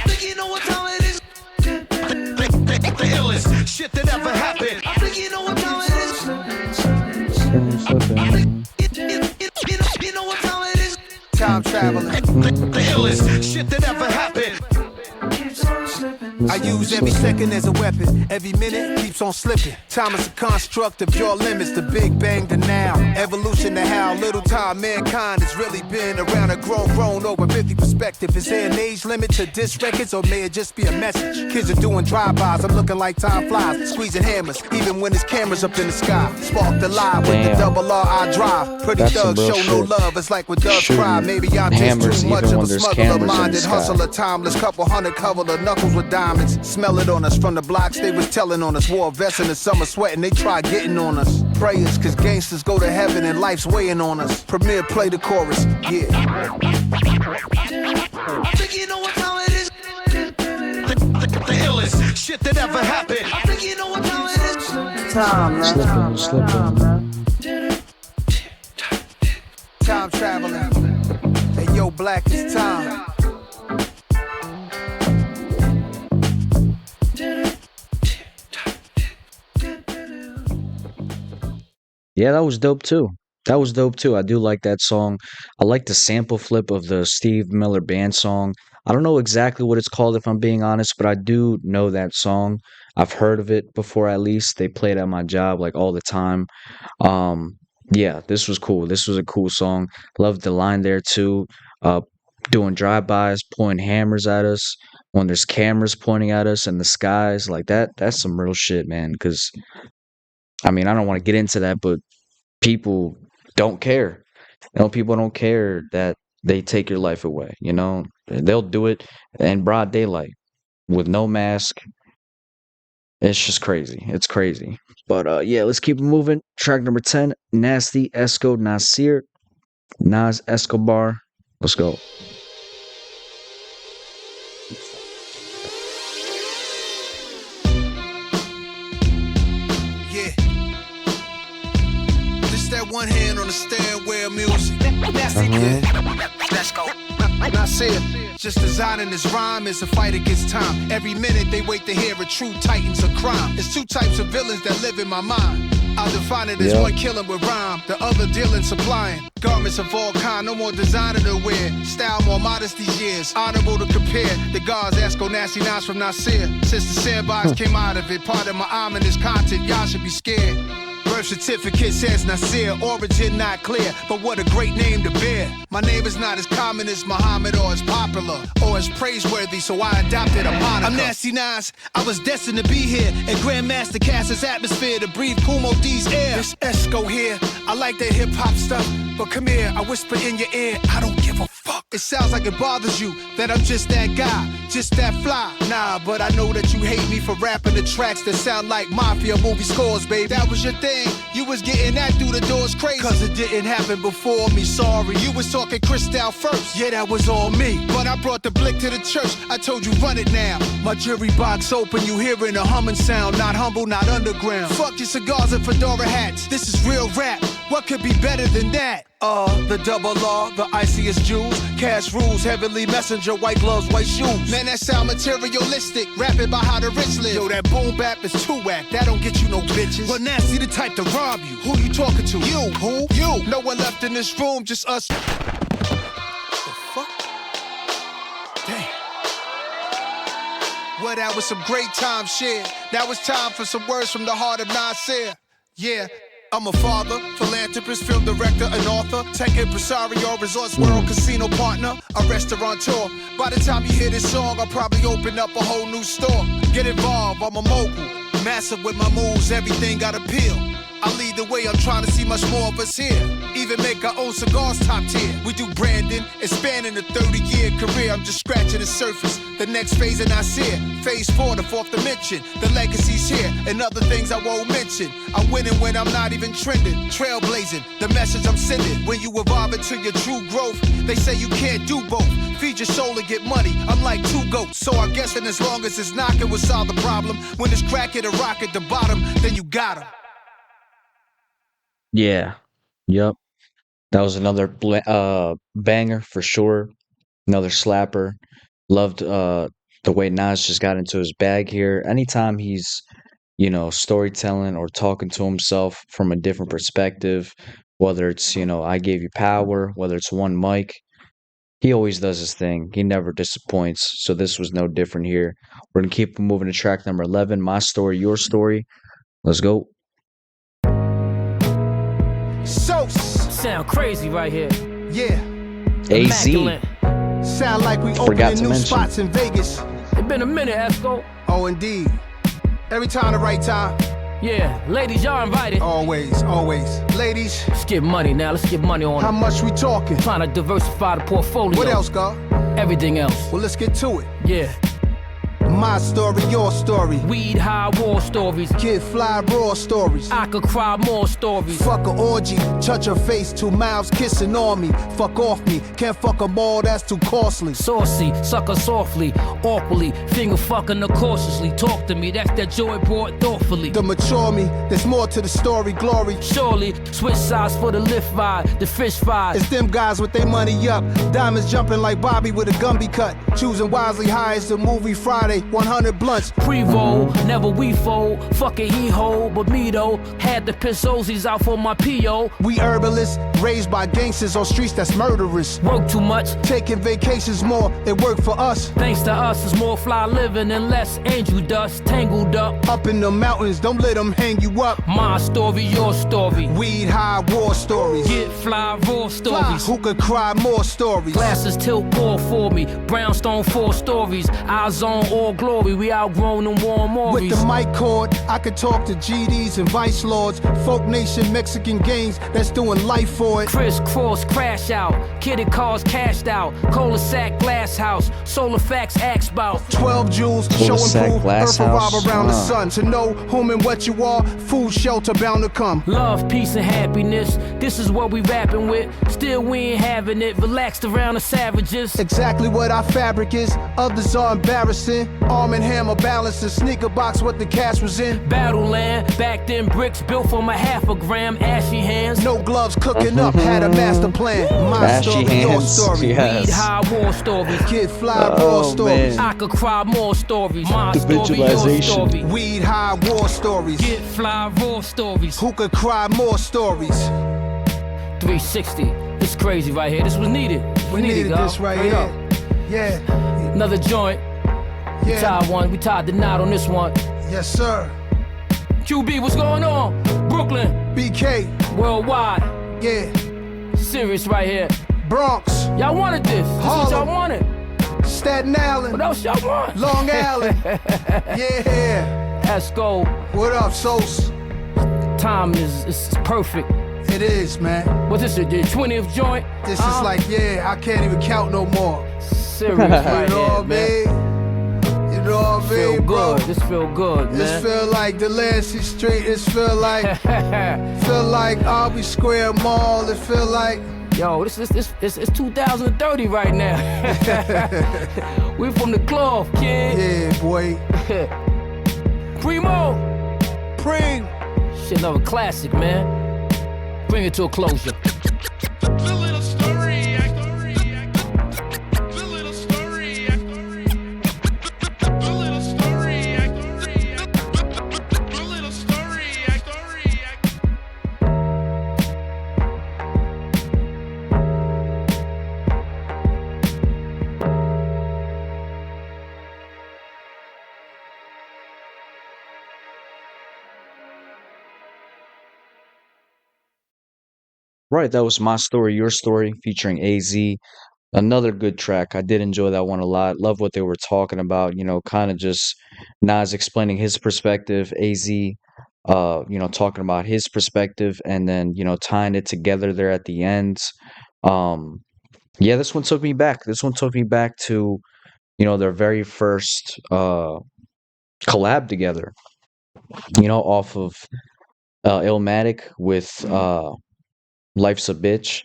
think you know what time it is. The illest shit that ever happened. I think you know what time it is. You know what time it is. Time traveling. The illest shit that ever happened. I use every second as a weapon. Every minute keeps on slipping. Time is a construct of your limits. The big bang to now. Evolution to how little time mankind has really been around. A grown over 50 perspective. Is there an age limit to disc records, or may it just be a message? Kids are doing drive-bys. I'm looking like time flies. Squeezing hammers, even when there's cameras up in the sky. Spark the lie with the double R I drive. Pretty thugs show no love. It's like when doves cry. Maybe I'm just too much of a smuggler. Minded hustler, timeless. Couple hundred cover the knuckles with diamonds. Smell it on us from the blocks they was telling on us. Wore a vest in the summer sweating, they try getting on us. Prayers, cause gangsters go to heaven and life's weighing on us. Premier, play the chorus, yeah. I think you know what time it is. The illest shit that ever happened. I think you know what time it is. Time, Slipping. Time traveling. Hey yo, black is time. Yeah, that was dope too. That was dope too. I do like that song. I like the sample flip of the Steve Miller Band song. I don't know exactly what it's called if I'm being honest, but I do know that song. I've heard of it before at least. They play it at my job like all the time. Um, yeah, this was cool. This was a cool song. Loved the line there too. Uh, doing drive-bys, pointing hammers at us when there's cameras pointing at us in the skies like that. That's some real shit, man. Because I mean, I don't want to get into that, but people don't care. You know, people don't care that they take your life away. You know, they'll do it in broad daylight with no mask. It's just crazy. It's crazy. But yeah, let's keep it moving. Track number 10, Nasty Esco Nasir, Nas Escobar. Let's go. One hand on the stand where music. That's it. Let's go. Nasir, just designing this rhyme is a fight against time. Every minute they wait to hear a true titans of crime. There's two types of villains that live in my mind. I'll define it as one killing with rhyme, the other dealing, supplying garments of all kind, no more designer to wear. Style more modest these years, honorable to compare. The gods ask go nasty Nas from Nasir. Since the sandbox came out of it, part of my ominous content, y'all should be scared. Birth certificate says Nasir, origin not clear, but what a great name to bear. My name is not as common as Muhammad or as popular or as praiseworthy, so I adopted a moniker. I'm Nasty Nas, I was destined to be here in Grandmaster Cass's atmosphere to breathe Kumo D's air. This Esco here, I like that hip hop stuff, but come here, I whisper in your ear, I don't give a fuck. It sounds like it bothers you that I'm just that guy, just that fly. Nah, but I know that you hate me for rapping the tracks that sound like mafia movie scores, baby. That was your thing. You was getting that through the doors crazy. Cause it didn't happen before me, sorry. You was talking Cristal first, yeah, that was all me. But I brought the blick to the church, I told you run it now. My jury box open, you hearing a humming sound. Not humble, not underground. Fuck your cigars and fedora hats, this is real rap. What could be better than that? The double R, the iciest jewels. Cash rules, heavenly messenger, white gloves, white shoes. Man, that sound materialistic, rapping about how the rich live. Yo, that boom bap is too whack, that don't get you no bitches. But Nasty the type to rob you. Who you talking to? You, who? You. No one left in this room, just us. The fuck? Damn. Well, that was some great time shared. Now it's time for some words from the heart of Nasir. Yeah. I'm a father, philanthropist, film director, and author, tech impresario, resorts world, casino partner, a restaurateur. By the time you hear this song, I'll probably open up a whole new store. Get involved, I'm a mogul, massive with my moves, everything got appeal. I lead the way, I'm trying to see much more of us here. Even make our own cigars top tier. We do branding, expanding a 30-year career. I'm just scratching the surface. The next phase and I see it. Phase 4, the fourth dimension. The legacy's here, and other things I won't mention. I'm winning when I'm not even trending. Trailblazing, the message I'm sending. When you evolve into your true growth, they say you can't do both. Feed your soul and get money. I'm like two goats, so I guess that as long as it's knocking, we'll solve the problem. When it's cracking a rock at the bottom, then you got 'em. Yeah. Yep. That was another banger for sure. Another slapper. Loved the way Nas just got into his bag here. Anytime he's, storytelling or talking to himself from a different perspective, whether it's, I gave you power, whether it's one mic, he always does his thing. He never disappoints. So this was no different here. We're gonna keep moving to track number 11, My Story, Your Story. Let's go. So Sound crazy right here. yeah, AZ. Immaculate. sound like we Forgot opening to new mention. spots in Vegas. It's been a minute, Esco. Oh, indeed. Every time the right time. Yeah, ladies, y'all invited. Always, always. Ladies, Let's get money now. Let's get money on how it. much we talking? Trying to diversify the portfolio. What else, God? Everything else. Well, let's get to it. Yeah. My story, your story. Weed, high, war stories. Kid fly, raw stories. I could cry more stories. Fuck a orgy, touch her face, 2 mouths kissing on me. Fuck off me, can't fuck them all, that's too costly. Saucy, sucker softly, awkwardly, finger fucking her cautiously. Talk to me, that's that joy brought thoughtfully. To mature me, there's more to the story, glory. Surely, switch sides for the lift ride, the fish fry. It's them guys with their money up. Diamonds jumping like Bobby with a Gumby cut. Choosing wisely high as the movie Friday. 100 blunts. Pre-roll, never we fold. Fuck it, he hold, but me though. Had to piss Ozzy's out for my P.O. We herbalists, raised by gangsters on streets that's murderous. Work too much, Taking vacations more, it worked for us. thanks to us, it's more fly living and less angel dust. Tangled up, Up in the mountains, don't let them hang you up. my story, your story. Weed high war stories. Get fly, raw Fly, stories. who could cry more stories? Glasses tilt pour for me, brownstone 4 stories. Eyes on all glory, we outgrown them warm With Maurice. the mic cord, I could talk to GDs and vice lords. Folk nation Mexican gangs that's doing life for it. Crisscross crash out, kitted cars cashed out. Cul-de-sac glass house, solar facts asked about. 12 jewels, show Cul-de-sac, and prove, glass earth revolve house. around the sun. To know whom and what you are, food, shelter bound to come. Love, peace, and happiness. This is what we rapping with. Still we ain't having it. Relaxed around the savages. Exactly what our fabric is, others are embarrassing. Arm and hammer balance, the sneaker box, what the cash was in. Battle land, back then bricks built from a half a gram. Ashy hands. No gloves cooking up, had a master plan. My Ashy story, your hands, story. yes. Weed high war stories. Kid fly, raw Oh, stories. man. I could cry more stories. My The story, your visualization. story. Weed high war stories. Get fly raw stories. Who could cry more stories? 360. This crazy right here. This was needed. We needed God. this right Straight here. up. Yeah, Another joint. We yeah. tied one. We tied the knot on this one. Yes, sir. QB, what's going on? Brooklyn, BK, worldwide. yeah. Serious right here. Bronx, Y'all wanted this. This is what y'all Harlem. wanted. Staten Island, What else y'all want? Long Island. Yeah. Let's go. What up, Sos? Time is perfect. It is, man. What's this, the 20th joint? This is like, yeah, I can't even count no more. Serious right You know here, what I man. mean? You know what I Feel mean, bro? good. This feel good, This man. feel like Delancey Street. This feel like Albee Square Mall. It feel like Yo, it's 2030 right now. We from the club, kid. yeah, boy. Primo. Preem. Shit, another classic, man. Bring it to a closure. Right, that was My Story, Your Story featuring AZ. Another good track. I did enjoy that one a lot. Love what they were talking about, kind of just Nas explaining his perspective, AZ, talking about his perspective, and then, tying it together there at the end. Um, yeah, this one took me back. This one took me back to, their very first collab together, off of Illmatic with Life's a Bitch,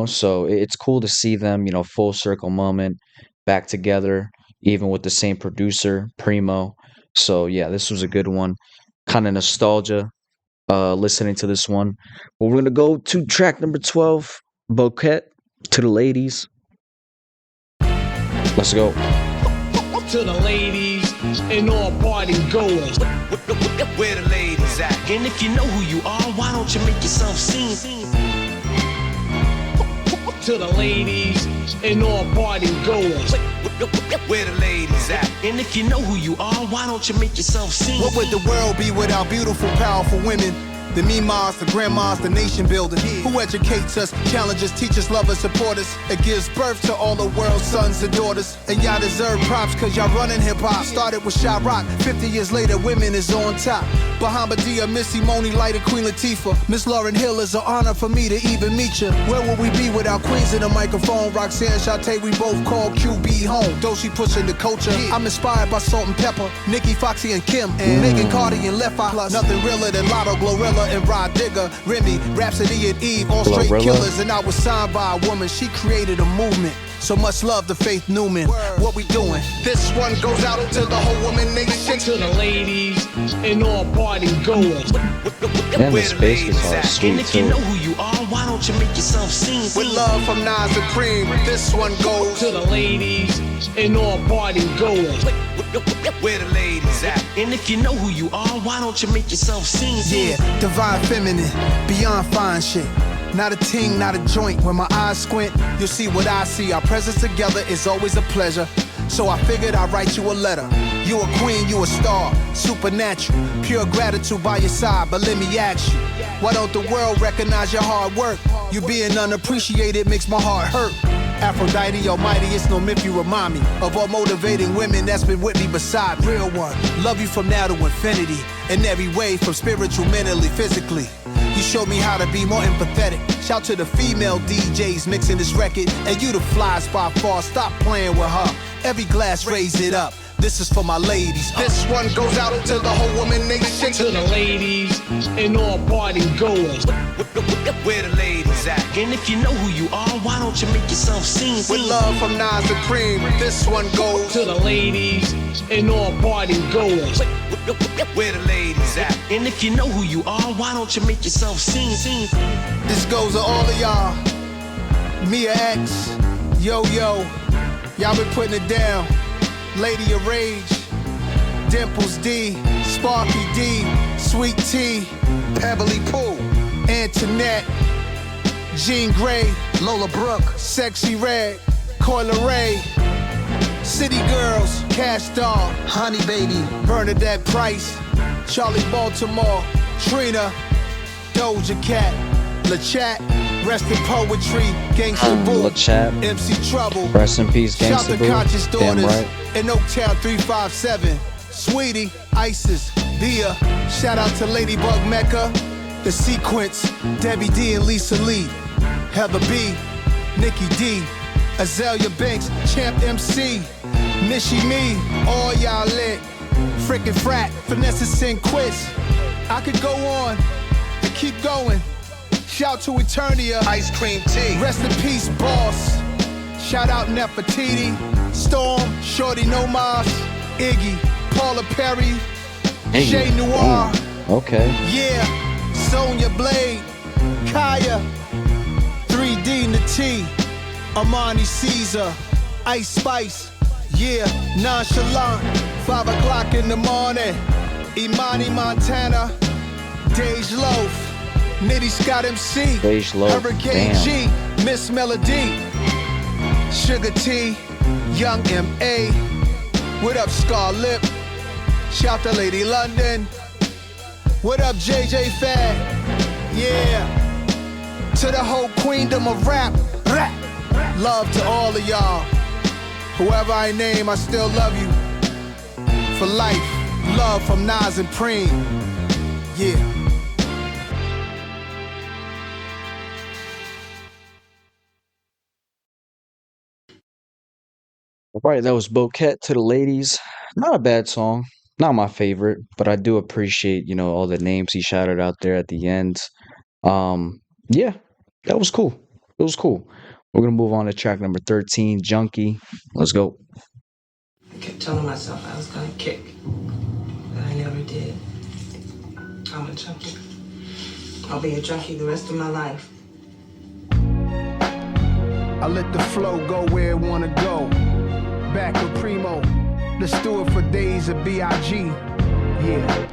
so it's cool to see them, full circle moment back together, even with the same producer, Primo. So yeah, this was a good one. Kind of nostalgia listening to this one. But we're gonna go to track number 12, Bouquet, to the ladies. Let's go. To the ladies and all party goers. Where the ladies at? And if you know who you are, why don't you make yourself seen? To the ladies and all party goers. Where the ladies at? And if you know who you are, why don't you make yourself seen? What would the world be without beautiful, powerful women? The mimas, the grandmas, the nation building. Who educates us, challenges, teaches, love us, support us. It gives birth to all the world's sons and daughters. And y'all deserve props cause y'all running hip hop. Started with Shy Rock, 50 years later, women is on top. Bahamadia, Missy, Moni, Light, and Queen Latifah. Miss Lauryn Hill is an honor for me to even meet you. Where would we be without Queens in the microphone? Roxanne, Shantae, we both call QB home. Though she pushing the culture, I'm inspired by Salt and Pepper, Nikki, Foxy, and Kim, and Megan Cardi and Left Eye. Plus, nothing realer than Lotto, Glorilla, and Rod Digger, Remy, Rhapsody, and Eve, all straight killers. And I was signed by a woman, she created a movement. So much love to Faith Newman. What we doing? This one goes out to the whole woman nation. To the ladies and all party goers. And the space is all sweet And if you too. know who you are, why don't you make yourself seen? With love from Nas and Cream, this one goes to the ladies and all party goers. Where the ladies at? And if you know who you are, why don't you make yourself seen? Yeah, divine feminine, beyond fine shit. Not a ting, not a joint. When my eyes squint, you'll see what I see. Our presence together is always a pleasure. So I figured I'd write you a letter. You a queen, you a star, supernatural. Pure gratitude by your side, but let me ask you, why don't the world recognize your hard work? You being unappreciated makes my heart hurt. Aphrodite almighty, it's no myth, you remind me of all motivating women that's been with me beside real one. Love you from now to infinity, in every way, from spiritual, mentally, physically. You showed me how to be more empathetic. Shout to the female DJs mixing this record, and you the flies by far, stop playing with her. Every glass, raise it up. This is for my ladies. This one goes out to the whole woman nation. To the ladies and all party goers. Where the ladies at? And if you know who you are, why don't you make yourself seen? With love from Nas and Cream, this one goes to the ladies and all party goers. Where the ladies at? And if you know who you are, why don't you make yourself seen? This goes to all of y'all. Mia X, Yo Yo, y'all been putting it down. Lady of Rage, Dimples D, Sparky D, Sweet T, Pebbly Pooh, Antoinette, Jean Grey, Lola Brooke, Sexy Red, Coyle Ray, City Girls, Cash Doll, Honey Baby, Bernadette Price, Charlie Baltimore, Trina, Doja Cat, LaChat, Rest in Poetry, Gangsta Boo, LaChat, MC Trouble, rest in peace, Shout Gangsta to Conscious Boo. Damn Daughters, right. in Oaktown 357, Sweetie, Isis, Bia, shout out to Ladybug Mecca, The Sequence, Debbie D and Lisa Lee, Heather B, Nikki D, Azalea Banks, Champ MC, Mishi Me, all y'all lit, Frickin' Frat, Vanessa Sin Quiz. I could go on and keep going. Shout to Eternia, Ice Cream Tea. Rest in peace, boss. Shout out Nefertiti, Storm, Shorty No Mas, Iggy, Paula Perry, Shay Noir. Okay. Yeah, Sonya Blade, Kaya, 3D Nati, Armani Caesar, Ice Spice. Yeah, Nonchalant, 5 o'clock in the morning. Imani Montana, Dej Loaf. Nitty Scott MC, Dej Loaf, Hurricane damn. G, Miss Melody, Sugar T, Young M.A. What up, Scar Lip? Shout to Lady London. What up, JJ Fad? Yeah. To the whole queendom of rap, love to all of y'all. Whoever I name, I still love you. For life, love from Nas and Preem. Yeah. All right, that was Bouquet to the ladies. Not a bad song. Not my favorite, but I do appreciate, all the names he shouted out there at the end. Yeah, that was cool. It was cool. We're gonna move on to track number 13, Junkie. Let's go. I kept telling myself I was gonna kick, but I never did. I'm a junkie. I'll be a junkie the rest of my life. I let the flow go where it wanna go. Back with Primo. Let's do it for days of B.I.G. Yeah.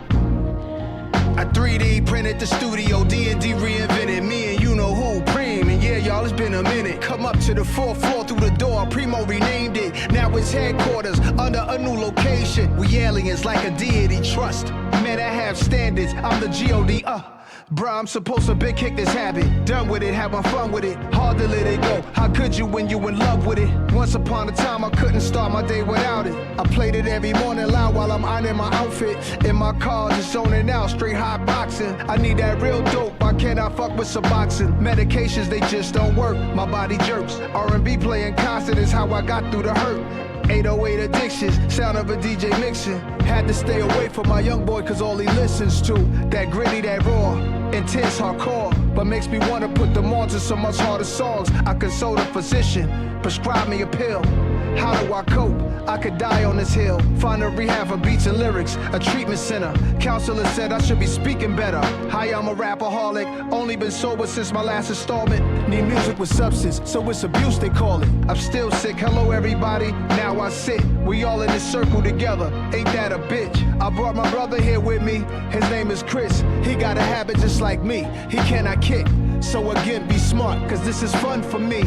I 3D printed the studio, D&D reinvented me and you know who, Preem. And yeah, y'all, it's been a minute. Come up to the 4th floor through the door, Primo renamed it. Now it's headquarters under a new location. We aliens like a deity trust. Man, I have standards, I'm the G.O.D. Bruh, I'm supposed to big kick this habit. Done with it, having fun with it. Hard to let it go. How could you when you in love with it? Once upon a time, I couldn't start my day without it. I played it every morning loud while I'm ironing my outfit. In my car, just zoning out, straight hot boxing. I need that real dope. Why can't I fuck with some boxing? Medications, they just don't work. My body jerks. R&B playing constant is how I got through the hurt. 808 addictions, sound of a DJ mixing. Had to stay away from my young boy cause all he listens to. That gritty, that raw, intense, hardcore. But makes me wanna put them on to some much harder songs. I consult a physician, prescribe me a pill. How do I cope? I could die on this hill. Find a rehab for beats and lyrics, a treatment center. Counselor said I should be speaking better. Hi, I'm a rapaholic, only been sober since my last installment. Need music with substance, so it's abuse they call it. I'm still sick, hello everybody, now I sit. We all in this circle together, ain't that a bitch? I brought my brother here with me, his name is Chris. He got a habit just like me, he cannot kick. So again, be smart, cause this is fun for me.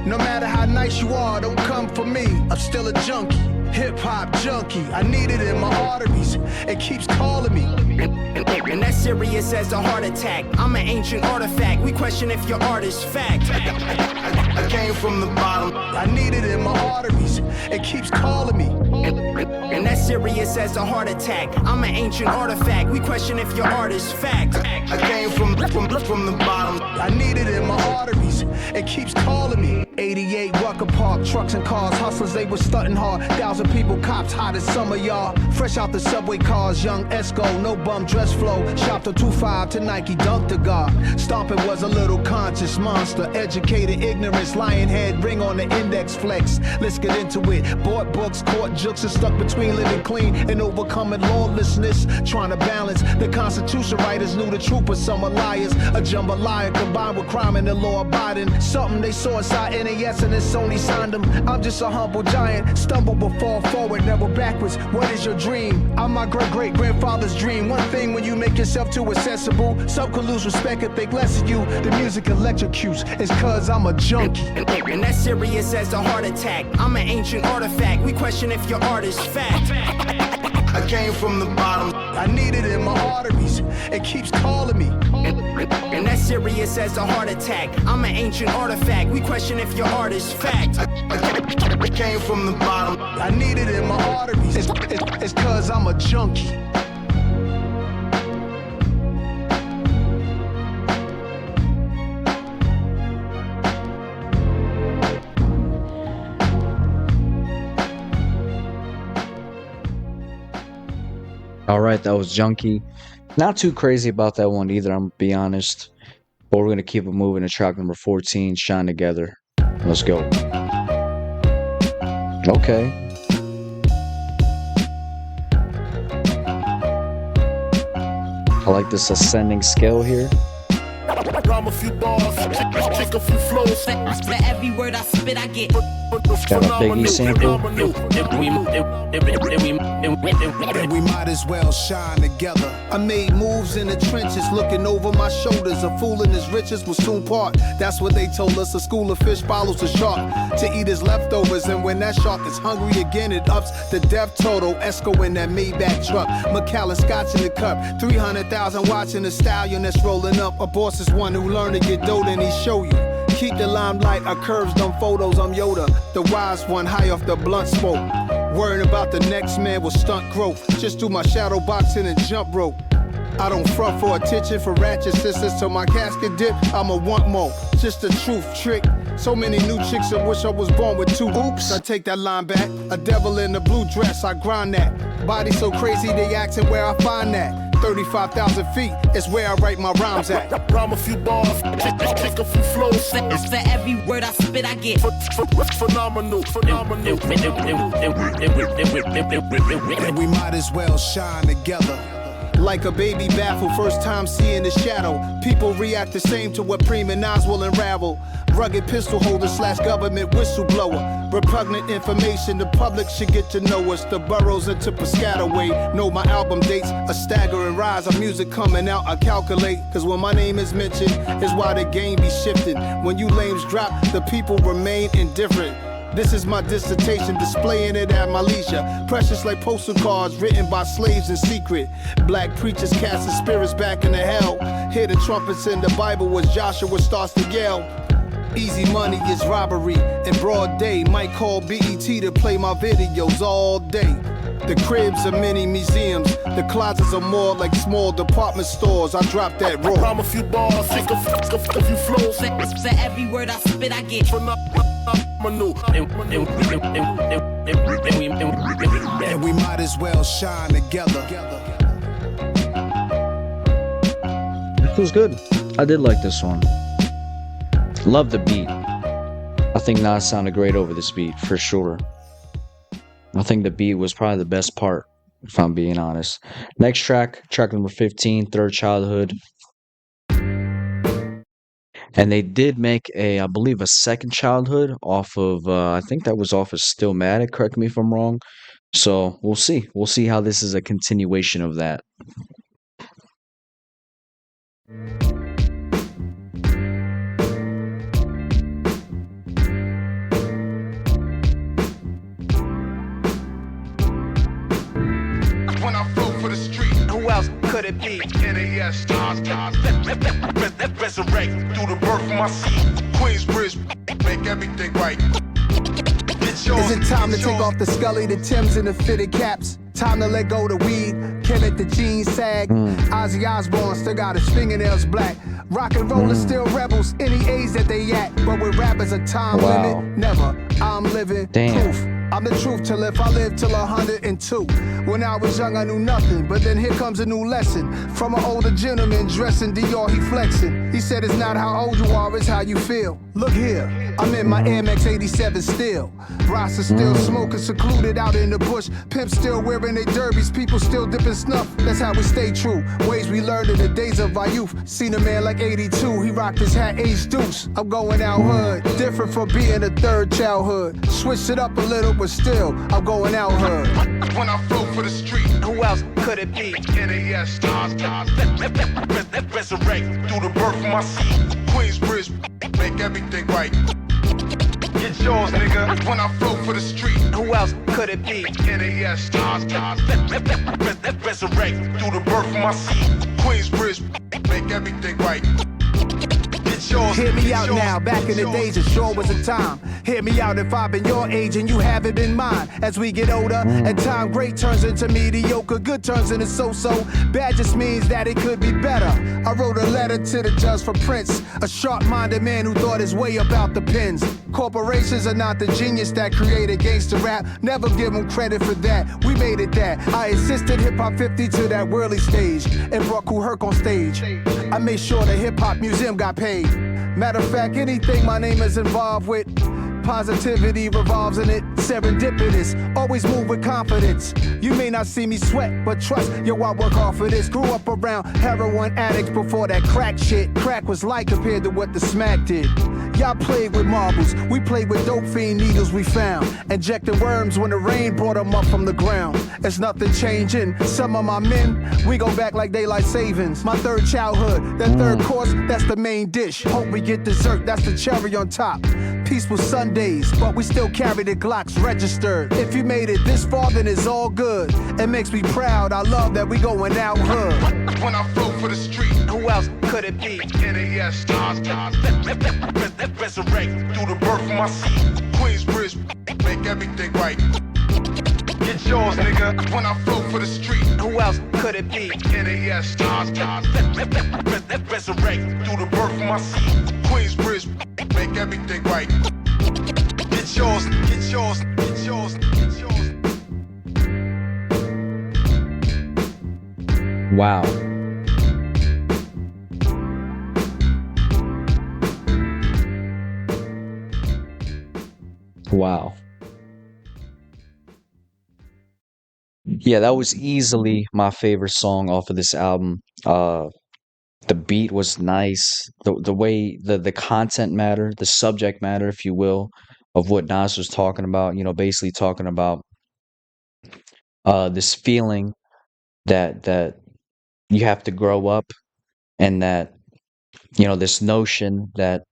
No matter how nice you are, don't come for me. I'm still a junkie, hip-hop junkie. I need it in my arteries, it keeps calling me. And that's serious as a heart attack. I'm an ancient artifact, we question if your art is fact. I came from the bottom, I need it in my arteries, it keeps calling me. And that's serious as a heart attack. I'm an ancient artifact, we question if your art is fact. I came from the bottom, I need it in my arteries, it keeps calling me. 88 Rucker Park, trucks and cars, hustlers, they was stunting hard. 1,000 people, cops, hot as summer, y'all. Fresh out the subway cars, young Esco, no bum dress flow. Shopped a 2.5 to Nike, dunked the guard. Stomping was a little conscious monster. Educated ignorance, lion head, ring on the index flex. Let's get into it. Bought books, caught jokes, and stuck between living clean and overcoming lawlessness. Trying to balance, the Constitution writers knew the truth, but some are liars. A jambalaya combined with crime and the law abiding. Something they saw inside NAS and then Sony signed them. I'm just a humble giant, stumble but fall forward, never backwards. What is your dream? I'm my great-great-grandfather's dream. One thing when you make yourself too accessible, some could lose respect and think less of you. The music electrocutes, it's cause I'm a junkie. And that's serious as a heart attack. I'm an ancient artifact, we question if your art is fact. I came from the bottom, I need it in my arteries, it keeps calling me. And that's serious as a heart attack. I'm an ancient artifact, we question if your art is fact. I came from the bottom, I need it in my arteries, it's cause I'm a junkie. All right, that was Junkie. Not too crazy about that one either, I'm gonna be honest. But we're gonna keep it moving to track number 14, Shine Together. Let's go. Okay. I like this ascending scale here. Rhyme a few bars, kick a few flows. For every word I spit, I get. Got a Biggie sample. And we might as well shine together. I made moves in the trenches, looking over my shoulders. A fool and his riches will soon part. That's what they told us. A school of fish follows a shark to eat his leftovers. And when that shark is hungry again, it ups the death total. Esco in that Maybach truck, Macallan Scotch in the cup. 300,000 watching the stallion that's rolling up. A boss is one who learn to get dough, then he show you. Keep the limelight, I curves them photos, I'm Yoda. The wise one, high off the blunt smoke. Worrying about the next man will stunt growth. Just do my shadow boxing and jump rope. I don't front for attention for ratchet sisters. Till my casket dip, I'ma want more. Just a truth trick. So many new chicks that wish I was born with two. Oops, I take that line back. A devil in a blue dress, I grind that. Body so crazy, they asking where I find that. 35,000 feet is where I write my rhymes at. Rhyme a few bars, kick a few flows. For every word I spit, I get Phenomenal. And we might as well shine together. Like a baby baffled, first time seeing the shadow. People react the same to what prima nas will unravel. Rugged pistol holder / government whistleblower. Repugnant information, the public should get to know us. The boroughs into Piscataway. Know my album dates, a staggering rise of music coming out, I calculate. Cause when my name is mentioned, is why the game be shifting. When you lames drop, the people remain indifferent. This is my dissertation, displaying it at my leisure. Precious like postal cards written by slaves in secret. Black preachers casting spirits back into hell. Hear the trumpets in the Bible as Joshua starts to yell. Easy money is robbery in broad day. Might call BET to play my videos all day. The cribs are mini museums. The closets are more like small department stores. I drop that raw. Rhyme a few bars, kick a few flows. For every word I spit, I get And we might as well shine together. This was good. I did like this one. Love the beat. I think Nas sounded great over this beat, for sure. I think the beat was probably the best part, if I'm being honest. Next track number 15, Third Childhood. And they did make I believe a second Childhood off of, I think that was off of Stillmatic, correct me if I'm wrong. So we'll see. We'll see how this is a continuation of that. When I flow for the street, Who else could it be? NAS stars, resurrect through the birth of my seed. Queensbridge, make everything right. Is it time to take off the Scully, the Timbs, and the fitted caps? Time to let go the weed, kill it, the jeans sag. Ozzy Osbourne still got his fingernails black. Rock and roll is still rebels, any age that they at. But with rappers a time limit, never. I'm living proof. I'm the truth till if I live till 102. When I was young I knew nothing, but then here comes a new lesson. From an older gentleman dressing Dior, he flexing. He said it's not how old you are, it's how you feel. Look here, I'm in my Air Max 87 still. Rasta still smoking, secluded out in the bush. Pimps still wearing their derbies, people still dipping snuff. That's how we stay true, ways we learned in the days of our youth. Seen a man like 82, he rocked his hat age deuce. I'm going out hood, different from being a third childhood. Switched it up a little, but still, I'm going out hood. When I flow for the street, Who else could it be? NAS stars, resurrect through the birth of my seed. Queensbridge, make everything right. Get yours, nigga. When I flow for the street, Who else could it be? NAS stars, resurrect through the birth of my seed. Queensbridge, make everything right. Hear me out now, back in the days it sure was a time. Hear me out if I've been your age and you haven't been mine. As we get older, and time great turns into mediocre, good turns into so-so. Bad just means that it could be better. I wrote a letter to the judge for Prince, a sharp-minded man who thought his way about the pens. Corporations are not the genius that created gangster rap. Never give them credit for that. We made it that. I assisted Hip Hop 50 to that whirly stage and brought Kool Herc on stage. I made sure the Hip Hop Museum got paid. Matter of fact, anything my name is involved with, positivity revolves in it. Serendipitous, always move with confidence. You may not see me sweat, but trust, yo, I work hard for this. Grew up around heroin addicts before that crack shit. Crack was light compared to what the smack did. Y'all played with marbles, we played with dope fiend needles we found. Injected worms when the rain brought them up from the ground. It's nothing changing, some of my men, we go back like daylight savings. My third childhood, that third course, that's the main dish. Hope we get dessert, that's the cherry on top. Peaceful Sundays, but we still carry the Glocks registered. If you made it this far, then it's all good. It makes me proud. I love that we going out hood. When I flow for the street, Who else could it be? NAS, resurrect through the birth of my seed. Queensbridge, make everything right. Get yours, nigga. When I flow for the street, Who else could it be? NAS, resurrect through the birth of my seed. Queensbridge, make everything right. Get yours, get yours, get yours, get yours. Wow. Wow. Yeah, that was easily my favorite song off of this album. The beat was nice. The way the content matter, the subject matter, if you will, of what Nas was talking about, basically talking about this feeling that you have to grow up, and that this notion that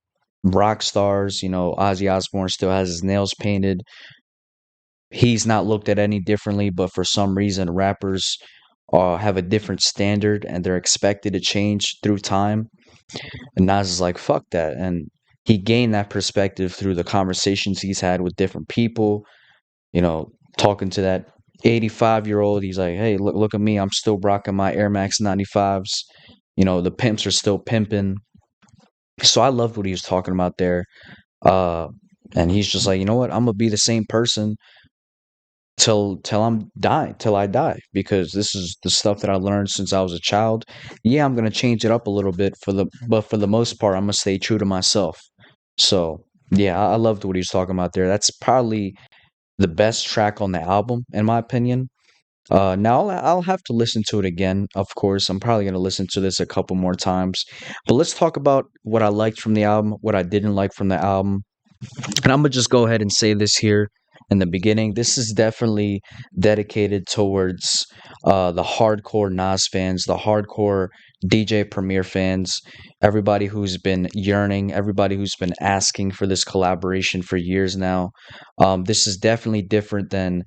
rock stars, Ozzy Osbourne still has his nails painted. He's not looked at any differently, but for some reason, rappers have a different standard and they're expected to change through time. And Nas is like, fuck that. And he gained that perspective through the conversations he's had with different people, talking to that 85-year-old. He's like, hey, look at me. I'm still rocking my Air Max 95s. The pimps are still pimping. So I loved what he was talking about there. And he's just like, you know what? I'm gonna be the same person till I die, because this is the stuff that I learned since I was a child. Yeah, I'm gonna change it up a little bit but for the most part, I'm gonna stay true to myself. So yeah, I loved what he was talking about there. That's probably the best track on the album, in my opinion. Now I'll have to listen to it again. Of course, I'm probably gonna listen to this a couple more times. But let's talk about what I liked from the album, what I didn't like from the album. And I'm gonna just go ahead and say this here in the beginning. This is definitely dedicated towards the hardcore Nas fans, the hardcore DJ Premier fans, everybody who's been yearning, everybody who's been asking for this collaboration for years now. This is definitely different than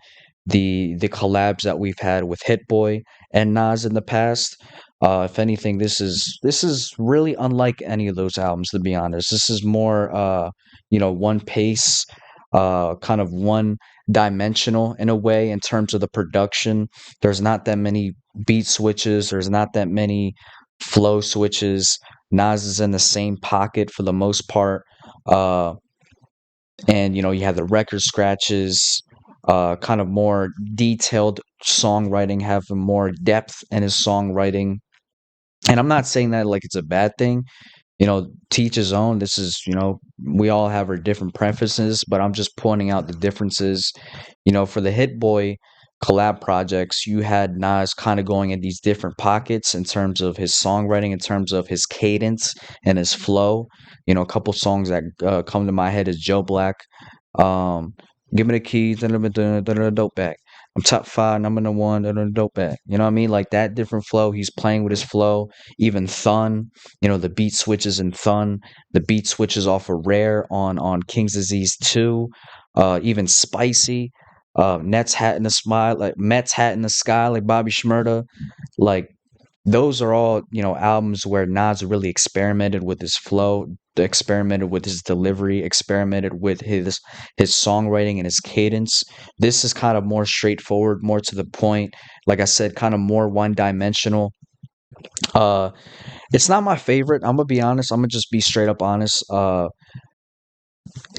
the collabs that we've had with Hit Boy and Nas in the past. If anything, this is really unlike any of those albums, to be honest. This is more one pace, kind of one dimensional in a way in terms of the production. There's not that many beat switches, there's not that many flow switches. Nas is in the same pocket for the most part. And you have the record scratches, kind of more detailed songwriting, having more depth in his songwriting. And I'm not saying that like it's a bad thing. Teach his own. This is, we all have our different preferences, but I'm just pointing out the differences. For the Hit Boy collab projects, you had Nas kind of going in these different pockets in terms of his songwriting, in terms of his cadence and his flow. A couple songs that come to my head is Joe Black. Give me the keys, the dope bag. I'm top 5, number 1, the dope bag. You know what I mean? Like that different flow. He's playing with his flow. Even Thun, the beat switches in Thun, the beat switches off of Rare on King's Disease 2. Even Spicy, Nets Hat in the Smile, like Mets Hat in the Sky, like Bobby Shmurda. Like those are all, albums where Nas really experimented with his flow, experimented with his delivery, experimented with his songwriting and his cadence. This is kind of more straightforward, more to the point. Like I said, kind of more one-dimensional. It's not my favorite. I'm gonna be honest. I'm gonna just be straight up honest. And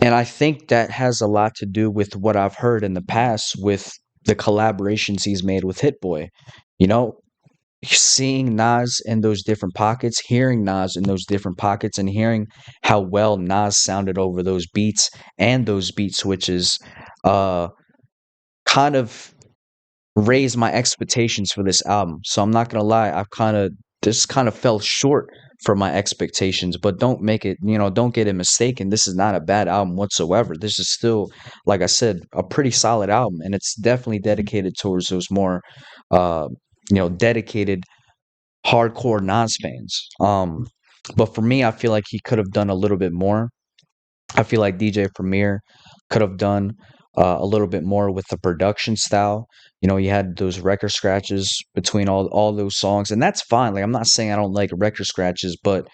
I think that has a lot to do with what I've heard in the past with the collaborations he's made with Hit Boy. Seeing Nas in those different pockets, hearing Nas in those different pockets, and hearing how well Nas sounded over those beats and those beat switches, kind of raised my expectations for this album. So I'm not gonna lie, this kind of fell short for my expectations, but don't make it, don't get it mistaken. This is not a bad album whatsoever. This is still, like I said, a pretty solid album, and it's definitely dedicated towards those more dedicated hardcore Nas fans. But for me, I feel like he could have done a little bit more. I feel like DJ Premier could have done a little bit more with the production style. You know, you had those record scratches between all those songs, and that's fine. Like, I'm not saying I don't like record scratches, but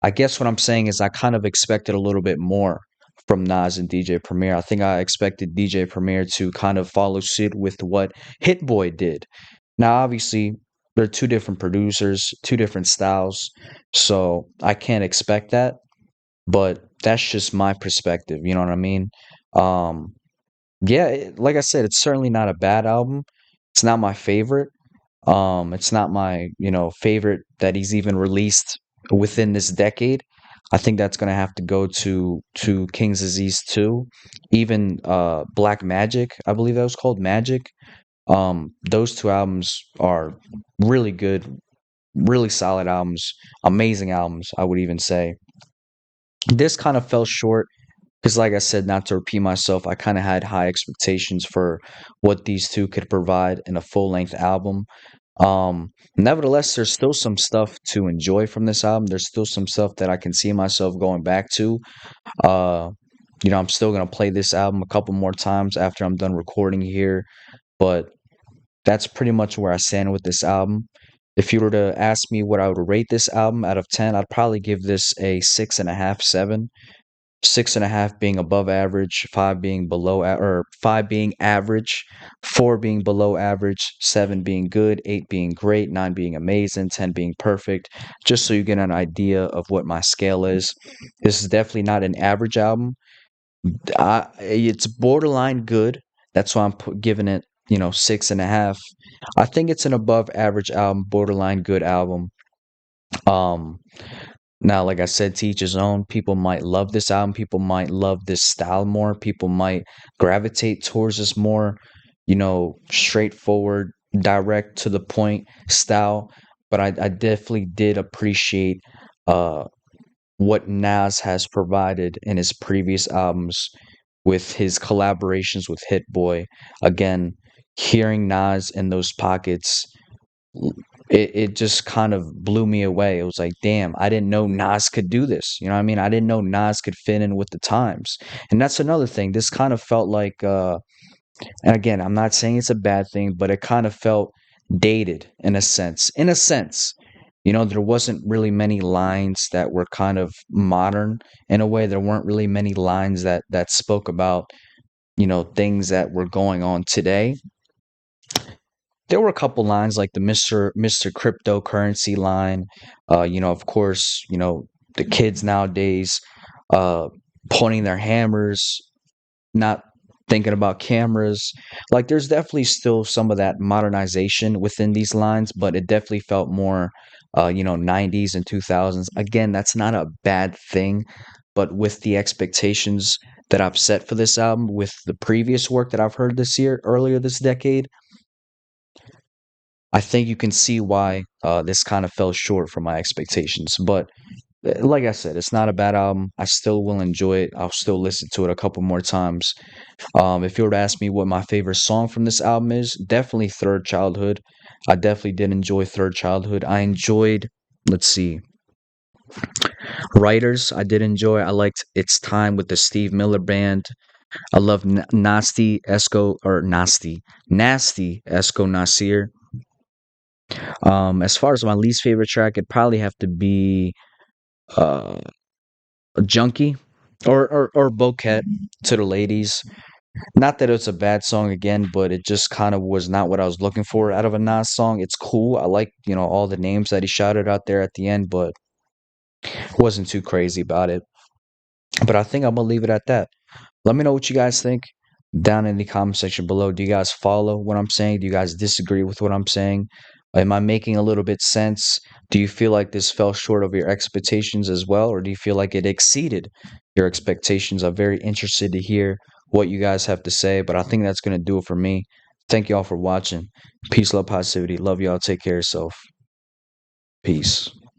I guess what I'm saying is I kind of expected a little bit more from Nas and DJ Premier. I think I expected DJ Premier to kind of follow suit with what Hit Boy did. Now, obviously, they're two different producers, two different styles, so I can't expect that, but that's just my perspective, you know what I mean? Um, yeah, like I said, it's certainly not a bad album. It's not my favorite. It's not my, favorite that he's even released within this decade. I think that's gonna have to go to King's Disease 2. Even Black Magic, I believe that was called Magic. Those two albums are really good, really solid albums, amazing albums, I would even say. This kind of fell short because, like I said, not to repeat myself, I kind of had high expectations for what these two could provide in a full length album. Nevertheless, there's still some stuff to enjoy from this album. There's still some stuff that I can see myself going back to. Uh, I'm still gonna play this album a couple more times after I'm done recording here, but that's pretty much where I stand with this album. If you were to ask me what I would rate this album out of 10, I'd probably give this a 6.5, 7. 6.5 being above average, five being or five being average, four being below average, seven being good, eight being great, nine being amazing, 10 being perfect. Just so you get an idea of what my scale is. This is definitely not an average album. It's borderline good. That's why I'm giving it, 6.5. I think it's an above average album, borderline good album. Um, Now, like I said, to each his own. People might love this album. People might love this style more. People might gravitate towards this more, straightforward, direct to the point style. But I definitely did appreciate uh, what Nas has provided in his previous albums with his collaborations with Hit Boy. Again, hearing Nas in those pockets, it just kind of blew me away. It was like, damn, I didn't know Nas could do this. You know what I mean? I didn't know Nas could fit in with the times. And that's another thing. This kind of felt like, and again, I'm not saying it's a bad thing, but it kind of felt dated in a sense. In a sense, there wasn't really many lines that were kind of modern in a way. There weren't really many lines that spoke about, things that were going on today. There were a couple lines like the Mr. Cryptocurrency line. Of course, the kids nowadays uh, pointing their hammers, not thinking about cameras. Like, there's definitely still some of that modernization within these lines, but it definitely felt more, 90s and 2000s. Again, that's not a bad thing, but with the expectations that I've set for this album, with the previous work that I've heard earlier this decade, I think you can see why this kind of fell short from my expectations. But like I said, it's not a bad album. I still will enjoy it. I'll still listen to it a couple more times. If you were to ask me what my favorite song from this album is, definitely Third Childhood. I definitely did enjoy Third Childhood. I enjoyed, let's see, Writers. I did enjoy. I liked It's Time with the Steve Miller Band. I love Nasty Esco Nasir. As far as my least favorite track, it'd probably have to be uh Junkie or Bouquet to the ladies. Not that it's a bad song again, but it just kind of was not what I was looking for out of a Nas song. It's cool. I like, all the names that he shouted out there at the end, but wasn't too crazy about it. But I think I'm gonna leave it at that. Let me know what you guys think down in the comment section below. Do you guys follow what I'm saying? Do you guys disagree with what I'm saying? Am I making a little bit sense? Do you feel like this fell short of your expectations as well, or do you feel like it exceeded your expectations? I'm very interested to hear what you guys have to say, but I think that's going to do it for me. Thank y'all for watching. Peace, love, positivity. Love y'all. Take care of yourself. Peace.